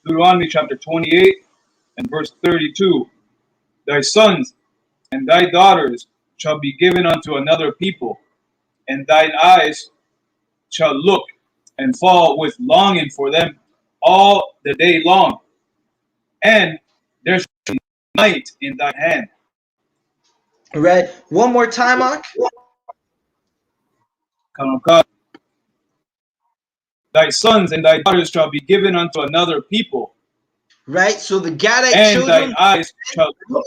Deuteronomy chapter 28 and verse 32. Thy sons and thy daughters shall be given unto another people, and thine eyes shall look and fall with longing for them all the day long, and there shall be might in thy hand. Right? One more time, Ak. Thy sons and thy daughters shall be given unto another people, Right? So the Gadite and children, thine eyes shall look.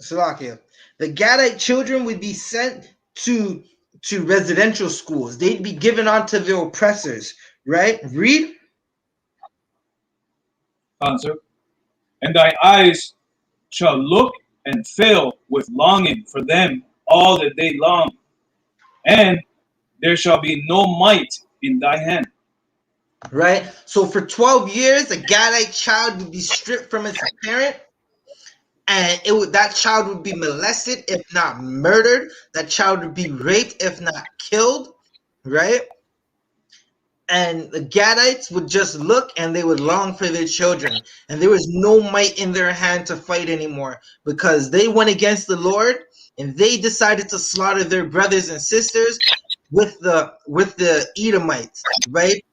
Salakia, the Gadite children would be sent to residential schools. They'd be given onto their oppressors, right? Read. Answer. And thy eyes shall look and fail with longing for them all the day long, and there shall be no might in thy hand. Right? So for 12 years, a Gadite child would be stripped from its parent, and that child would be molested, if not murdered. That child would be raped, if not killed, right? And the Gadites would just look and they would long for their children. And there was no might in their hand to fight anymore because they went against the Lord and they decided to slaughter their brothers and sisters with the Edomites, right?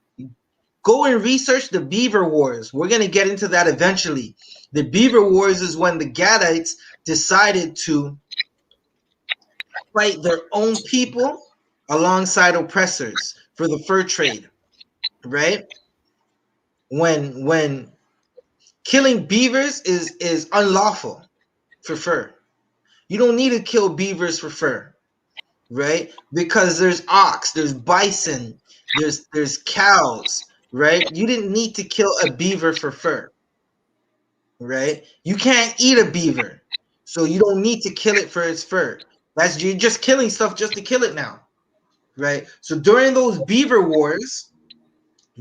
Go and research the Beaver Wars. We're going to get into that eventually. The Beaver Wars is when the Gadites decided to fight their own people alongside oppressors for the fur trade, right? When killing beavers is unlawful for fur. You don't need to kill beavers for fur, right? Because there's ox, there's bison, there's cows, right? You didn't need to kill a beaver for fur, right? You can't eat a beaver, so you don't need to kill it for its fur. You're just killing stuff just to kill it now, right? So during those beaver wars,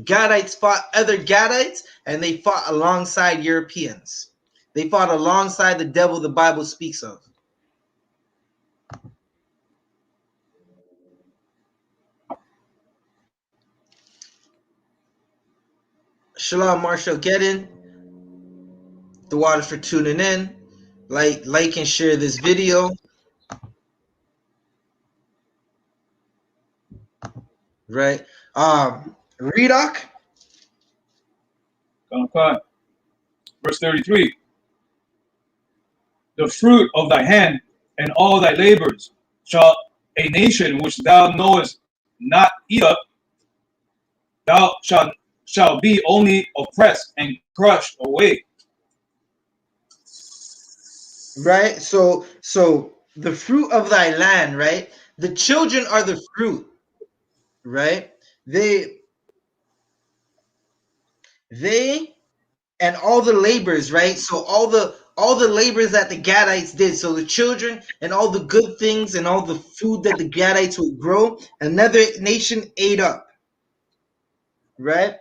Gadites fought other Gadites and they fought alongside Europeans. They fought alongside the devil the Bible speaks of. Shalom, Marshall, get in. The water for tuning in. Like and share this video. Right. Redoc. Verse 33. The fruit of thy hand and all thy labors shall a nation which thou knowest not eat up. Thou shall be only oppressed and crushed away. Right. So the fruit of thy land, right? The children are the fruit, right? They and all the labors, right? So all the labors that the Gadites did. So the children and all the good things and all the food that the Gadites would grow, another nation ate up, right?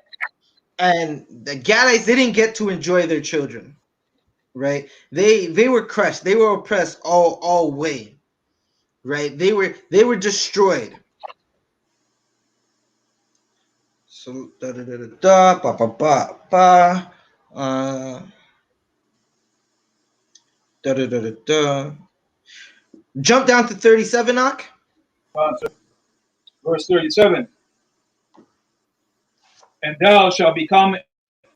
And the Gadites, they didn't get to enjoy their children, right? They were crushed, they were oppressed all way, right? They were destroyed. So da da da da da ba ba ba ba. Da da da da da. Jump down to 37, Ak. Verse 37. And thou shalt become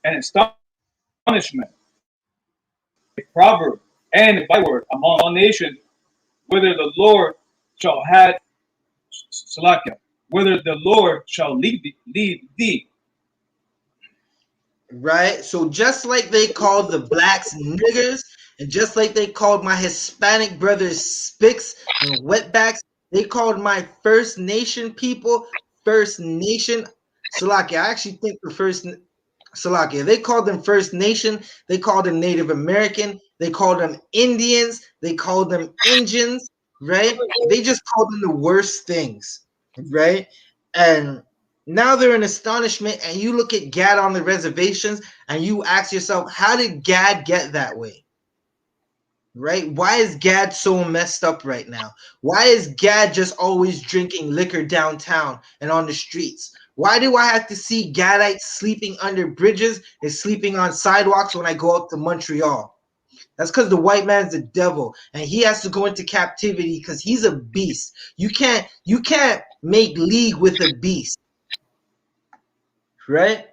an astonishment, a proverb, and a byword among all nations, whither the Lord shall have Salakia, whither the Lord shall lead thee. Right? So just like they called the blacks niggers, and just like they called my Hispanic brothers spicks and wetbacks, they called my First Nation people First Nation. Salakia, I actually think the first Salakia, they called them First Nation, they called them Native American, they called them Indians, they called them Indians, right? They just called them the worst things, right? And now they're in astonishment, and you look at Gad on the reservations and you ask yourself, how did Gad get that way? Right? Why is Gad so messed up right now? Why is Gad just always drinking liquor downtown and on the streets? Why do I have to see Gadites sleeping under bridges and sleeping on sidewalks when I go out to Montreal? That's because the white man's the devil, and he has to go into captivity because he's a beast. You can't make league with a beast, right?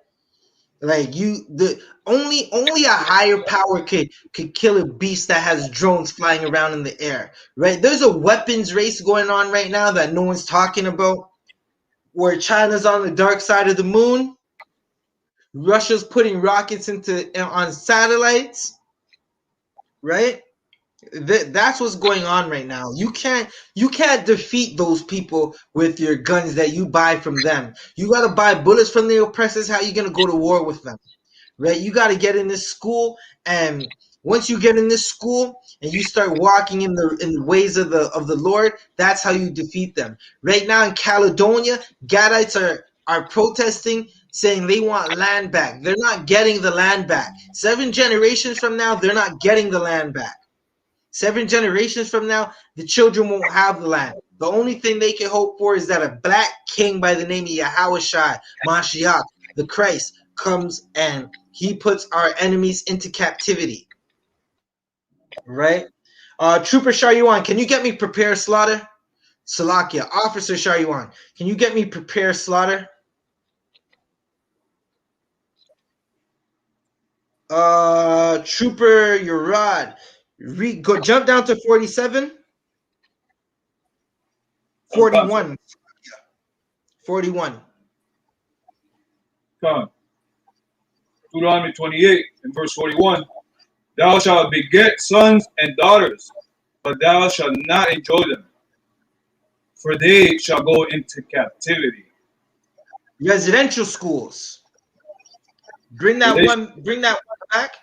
Like the only a higher power could kill a beast that has drones flying around in the air, right? There's a weapons race going on right now that no one's talking about, where China's on the dark side of the moon, Russia's putting rockets on satellites, right? That's what's going on right now. You can't defeat those people with your guns that you buy from them. You got to buy bullets from the oppressors. How you gonna go to war with them? Right? You got to get in this school, and once you get in this school and you start walking in the ways of the Lord, that's how you defeat them. Right now in Caledonia, Gadites are protesting, saying they want land back. They're not getting the land back. 7 generations from now, they're not getting the land back. 7 generations from now, the children won't have the land. The only thing they can hope for is that a black king by the name of Yahushua Mashiach, the Christ, comes and he puts our enemies into captivity. Right? Trooper Sharyuan, can you get me prepare slaughter? Salakia, Officer Sharyuan, can you get me prepare slaughter? Trooper Urad, go jump down to 47. 41. 41. Come. Deuteronomy 28 and verse 41. Thou shalt beget sons and daughters, but thou shalt not enjoy them, for they shall go into captivity. Residential schools. Bring that one back.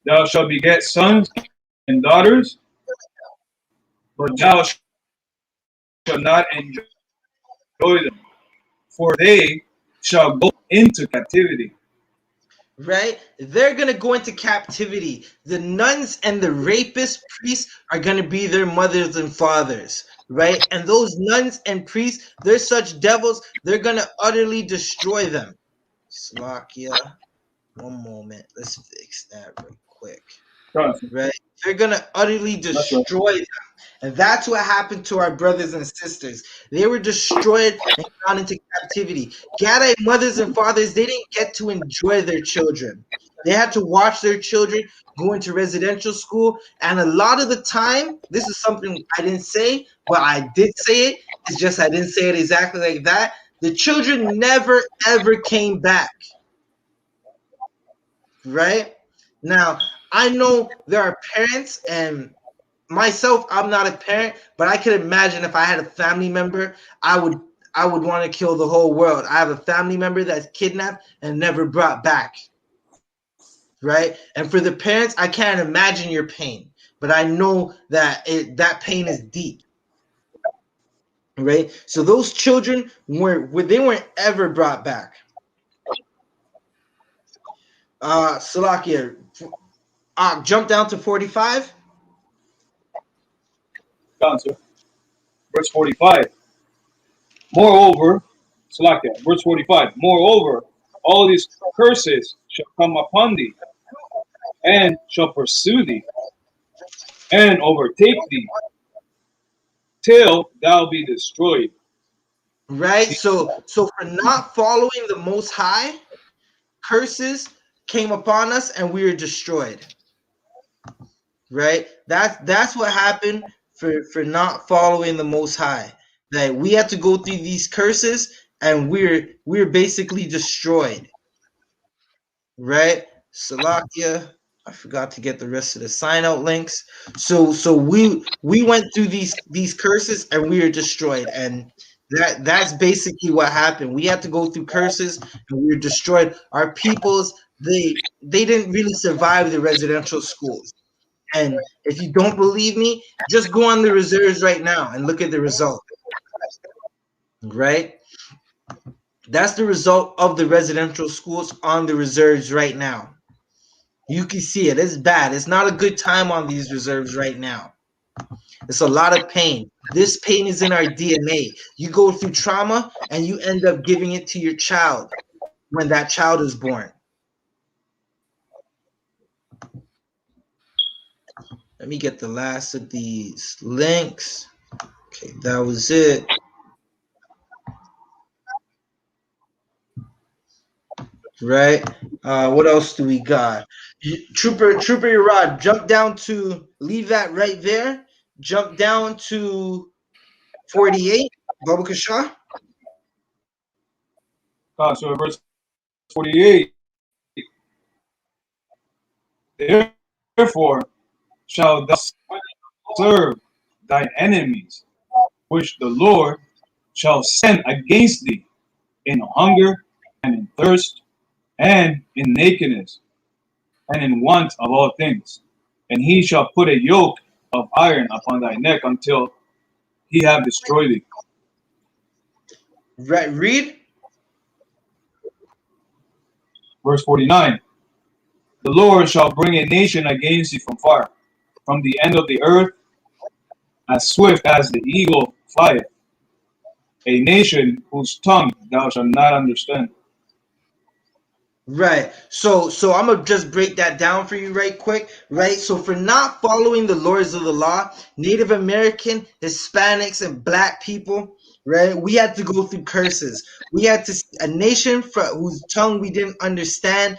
Thou shalt beget sons and daughters, but thou shalt not enjoy them, for they shall go into captivity. Right? They're going to go into captivity. The nuns and the rapist priests are going to be their mothers and fathers. Right? And those nuns and priests, they're such devils, they're going to utterly destroy them. Slovakia. One moment. Let's fix that real quick. Right? They're going to utterly destroy them. And that's what happened to our brothers and sisters. They were destroyed and gone into captivity. Gadite mothers and fathers, they didn't get to enjoy their children. They had to watch their children go into residential school. And a lot of the time, this is something I didn't say, but I did say it. It's just I didn't say it exactly like that. The children never, ever came back. Right? Now, I know there are parents, and myself, I'm not a parent, but I could imagine if I had a family member, I would want to kill the whole world. I have a family member that's kidnapped and never brought back. Right? And for the parents, I can't imagine your pain, but I know that that pain is deep. Right? So those children weren't ever brought back. Salakia, jump down to 45. Verse 45. Moreover, Salakia, verse 45, moreover, all these curses shall come upon thee, and shall pursue thee, and overtake thee, till thou be destroyed. Right? So for not following the Most High, curses came upon us and we were destroyed. Right? That's what happened for not following the Most High. That we had to go through these curses and we're basically destroyed. Right? Salakia. I forgot to get the rest of the sign out links. So we went through these curses and we were destroyed. And that's basically what happened. We had to go through curses and we were destroyed. Our peoples, they didn't really survive the residential schools. And if you don't believe me, just go on the reserves right now and look at the result. Right? That's the result of the residential schools on the reserves right now. You can see it. It's bad. It's not a good time on these reserves right now. It's a lot of pain. This pain is in our DNA. You go through trauma and you end up giving it to your child when that child is born. Let me get the last of these links. Okay, that was it. Right? What else do we got? Trooper Rod, jump down to, leave that right there. Jump down to 48. Baba Kasha. So verse 48, therefore shalt thou serve thy enemies, which the Lord shall send against thee in hunger and in thirst and in nakedness and in want of all things. And he shall put a yoke of iron upon thy neck until he have destroyed thee. Right, read. Verse 49, the Lord shall bring a nation against thee from far, from the end of the earth, as swift as the eagle flieth, a nation whose tongue thou shalt not understand. Right. So I'm gonna just break that down for you right quick. Right. So for not following the laws of the law, Native American, Hispanics, and Black people, right, we had to go through curses. We had to, a nation for whose tongue we didn't understand,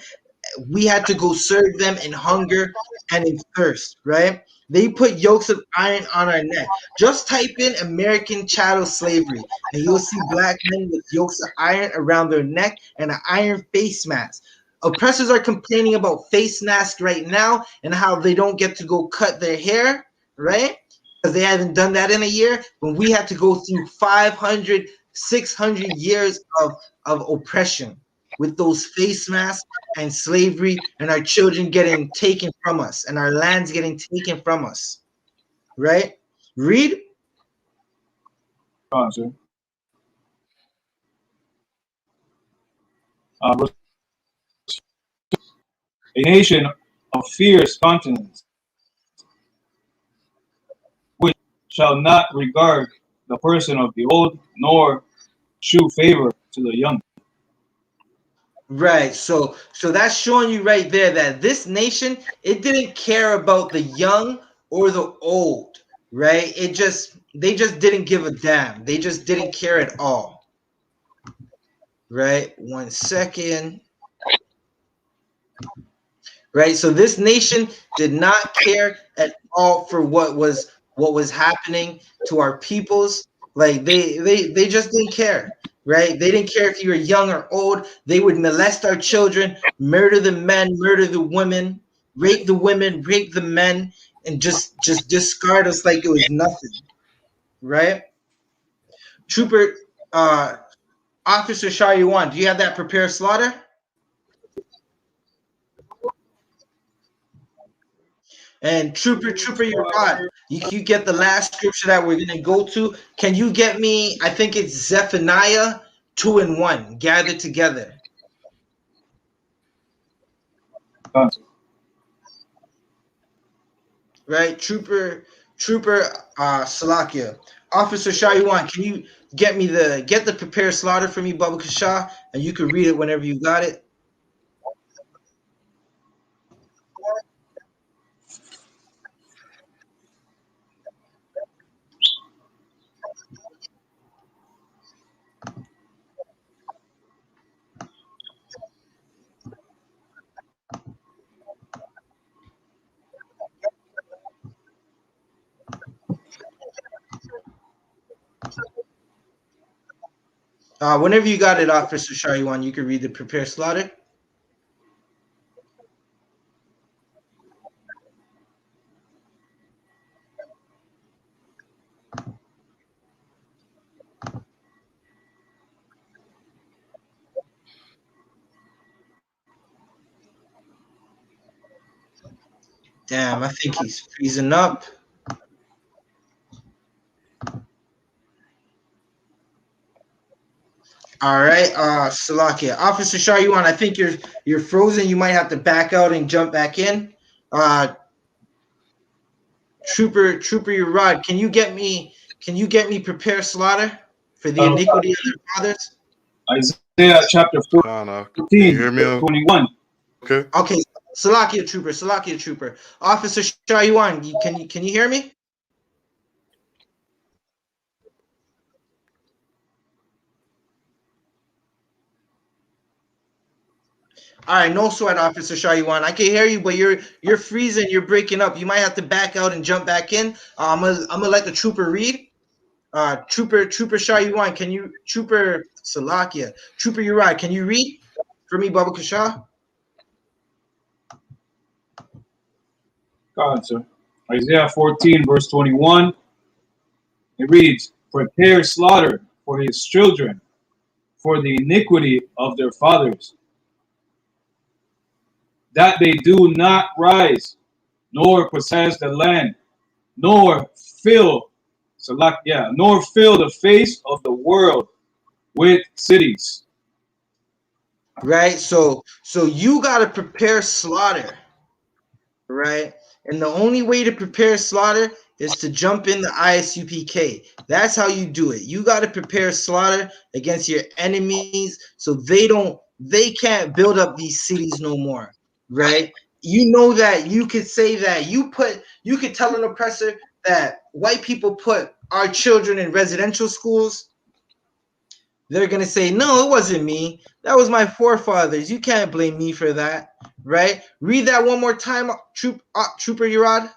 we had to go serve them in hunger and in thirst, right? They put yokes of iron on our neck. Just type in American chattel slavery, and you'll see black men with yokes of iron around their neck and an iron face mask. Oppressors are complaining about face masks right now and how they don't get to go cut their hair, right? Because they haven't done that in a year. When we had to go through 500, 600 years of oppression with those face masks and slavery and our children getting taken from us and our lands getting taken from us. Right? Read. Sir. A nation of fierce countenance, which shall not regard the person of the old, nor shew favor to the young. Right. So that's showing you right there that this nation, it didn't care about the young or the old, right? They just didn't give a damn. They just didn't care at all. Right? 1 second. Right? So this nation did not care at all for what was happening to our peoples. Like they just didn't care. Right? They didn't care if you were young or old. They would molest our children, murder the men, murder the women, rape the women, rape the men, and just discard us like it was nothing. Right? Trooper Officer Shariwan, do you have that prepare slaughter? And Trooper Yerad, you get the last scripture that we're gonna go to. Can you get me? I think it's Zephaniah 2 and 1 gathered together. Right, Trooper Salakia. Officer Shaywan, can you get the prepared slaughter for me, Baba Kasha, and you can read it whenever you got it. Whenever you got it, Officer Shaywan, you can read the prepared slaughter. Damn, I think he's freezing up. All right, Salakia. Officer Shaywan, I think you're frozen. You might have to back out and jump back in. Trooper Urad, can you get me prepare slaughter for the iniquity of their fathers? Isaiah chapter Kana, can you 14, hear me? verse 21. Okay. Okay, Salakia Trooper. Officer Shaywan, can you hear me? All right, no sweat, Officer Shaywan. I can hear you, but you're freezing. You're breaking up. You might have to back out and jump back in. I'm gonna let the trooper read. Trooper Shaywan, can you Trooper Salakia? Trooper Uriah, can you read for me, Baba Kasha? Go on, sir. Isaiah 14, verse 21. It reads, prepare slaughter for his children, for the iniquity of their fathers, that they do not rise, nor possess the land, nor fill, nor fill the face of the world with cities. Right. So you gotta prepare slaughter, right? And the only way to prepare slaughter is to jump in the ISUPK. That's how you do it. You gotta prepare slaughter against your enemies so they can't build up these cities no more, right? You know that you could say that you could tell an oppressor that white people put our children in residential schools. They're gonna say, no, it wasn't me. That was my forefathers. You can't blame me for that, right? Read that one more time, Trooper Urad.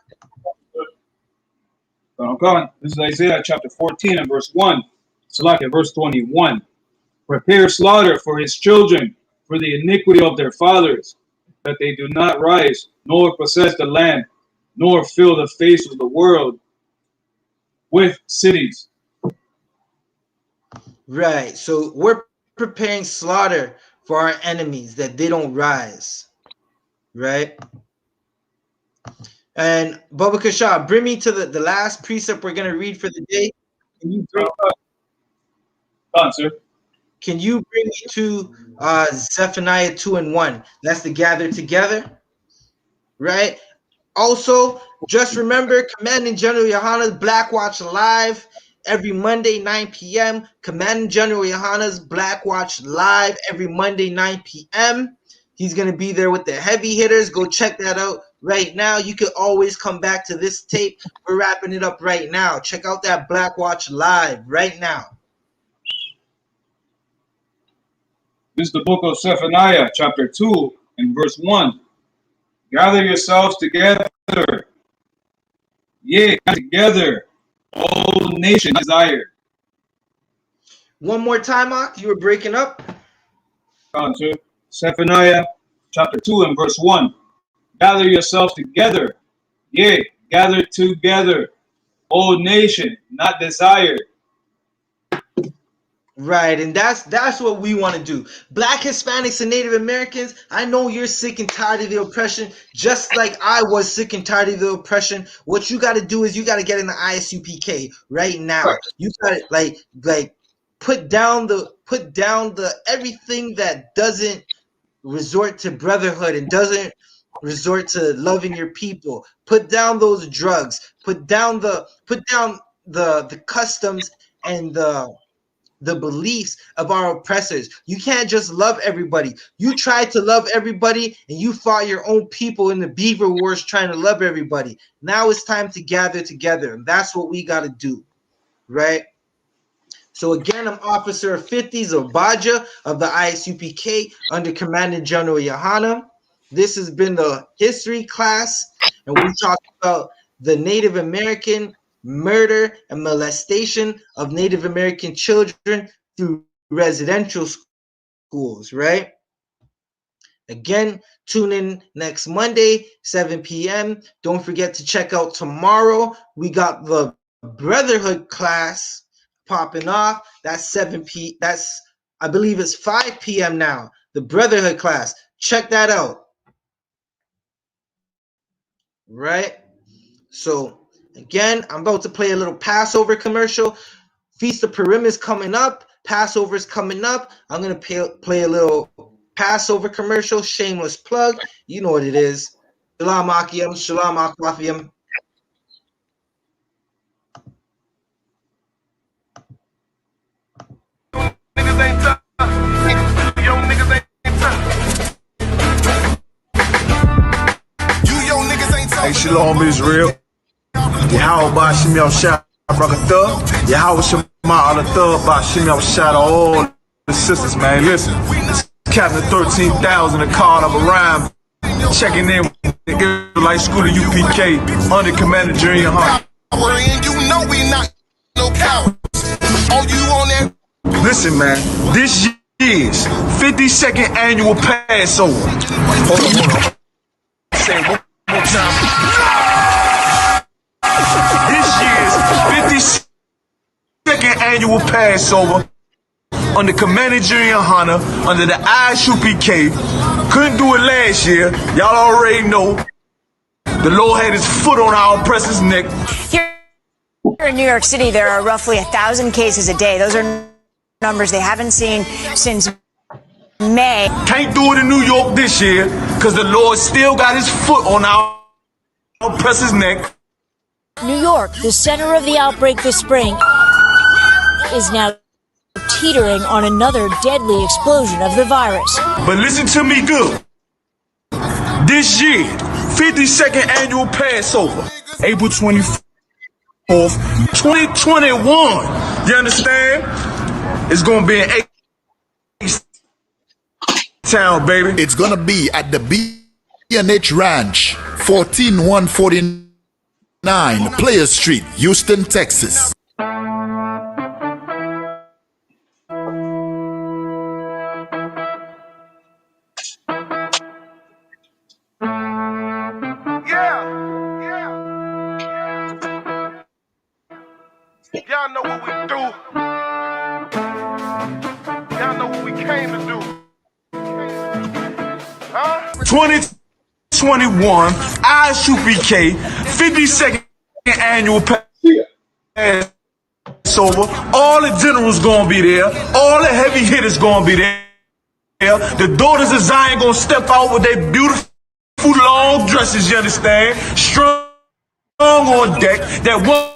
Come on. This is Isaiah chapter 14 and verse 1. Select verse 21. Prepare slaughter for his children, for the iniquity of their fathers, that they do not rise, nor possess the land, nor fill the face of the world with cities. Right. So we're preparing slaughter for our enemies that they don't rise, right? And Baba Kasha, bring me to the last precept we're gonna read for the day. Can you bring, Sir. can you bring me to Zephaniah 2 and 1? That's the gather together, right? Also, just remember, Commanding General Yohana's Black Watch Live every Monday, 9 p.m. Commanding General Yohana's Black Watch Live every Monday, 9 p.m. He's going to be there with the heavy hitters. Go check that out right now. You can always come back to this tape. We're wrapping it up right now. Check out that Black Watch Live right now. This is the book of Zephaniah, chapter 2, and verse 1. Gather yourselves together, yea, together, all nations desire. One more time, Ak. You were breaking up. Sir. Zephaniah, chapter 2, and verse 1. Gather yourselves together, yea, gather together, O nation, not desired. Right, and that's what we want to do. Black Hispanics and Native Americans, I know you're sick and tired of the oppression, just like I was sick and tired of the oppression. What you got to do is you got to get in the ISUPK right now. You got to like put down the everything that doesn't resort to brotherhood and doesn't resort to loving your people. Put down those drugs. Put down the customs and the beliefs of our oppressors. You can't just love everybody. You tried to love everybody and you fought your own people in the Beaver Wars trying to love everybody. Now it's time to gather together, and that's what we got to do, right? So again, I'm Officer 50s of Baja of the ISUPK under Commandant General YAHANNA. This has been the history class, and we talked about the Native American murder and molestation of Native American children through residential schools, right? Again, tune in next Monday, 7 p.m. Don't forget to check out tomorrow. We got the Brotherhood class popping off. That's 7 p. That's, I believe it's 5 p.m. now. The Brotherhood class. Check that out. Right? So again, I'm about to play a little Passover commercial. Feast of Purim is coming up. Passover is coming up. I'm going to play a little Passover commercial. Shameless plug. You know what it is. Shalom Akim. Shalom Akwafim. Hey, Shalom Israel. Yahweh Bashim Yahshua Barakatah. Yahweh Shema Alatah Bashim Yahshua. All the sisters, man. Listen, Captain 13,000, a card of a rhyme. Checking in with the Israelite School of UPK under Commander Junior Hunt. You know we not no cowards. All you on that. Listen, man. This year's 52nd annual Passover. Hold on. Say it one more time. This year's 52nd annual Passover under Commander Junior Hunter under the I.S.U.P.K. Couldn't do it last year. Y'all already know. The Lord had his foot on our oppressor's neck. Here in New York City, there are roughly 1,000 cases a day. Those are numbers they haven't seen since May. Can't do it in New York this year because the Lord still got his foot on our oppressor's neck. New York, the center of the outbreak this spring, is now teetering on another deadly explosion of the virus. But listen to me good. This year, 52nd annual Passover, April 24th, 2021. You understand? It's going to be in A-Town, baby. It's going to be at the B&H Ranch, 14149 Players Street, Houston, Texas. Y'all know what we do. Y'all know what we came to do. 2021 I.S.U.P.K. 52nd annual Passover. All the generals gonna be there. All the heavy hitters gonna be there. The daughters of Zion gonna step out with their beautiful long dresses, you understand? Strong on deck. That one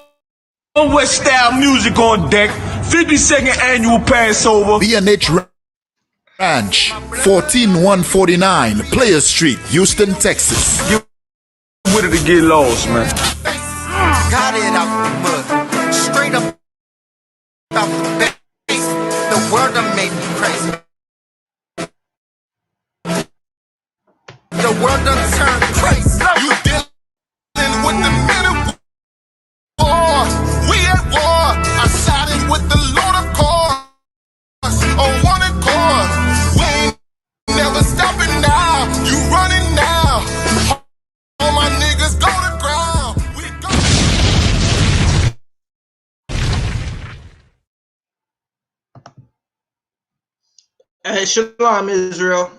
West style music on deck. 52nd annual Passover. B&H Ranch, 14149 Players Street, Houston, Texas. Get with it to get lost, man. Got it out the mud, straight up out the base. The world done made me crazy. The world done turned crazy. You dealing with the men of war. We at war. I sided with the Lord of course. On one accord. We ain't never stopping now. You running now. All my niggas go to ground. We go. Hey, Shalom, Israel.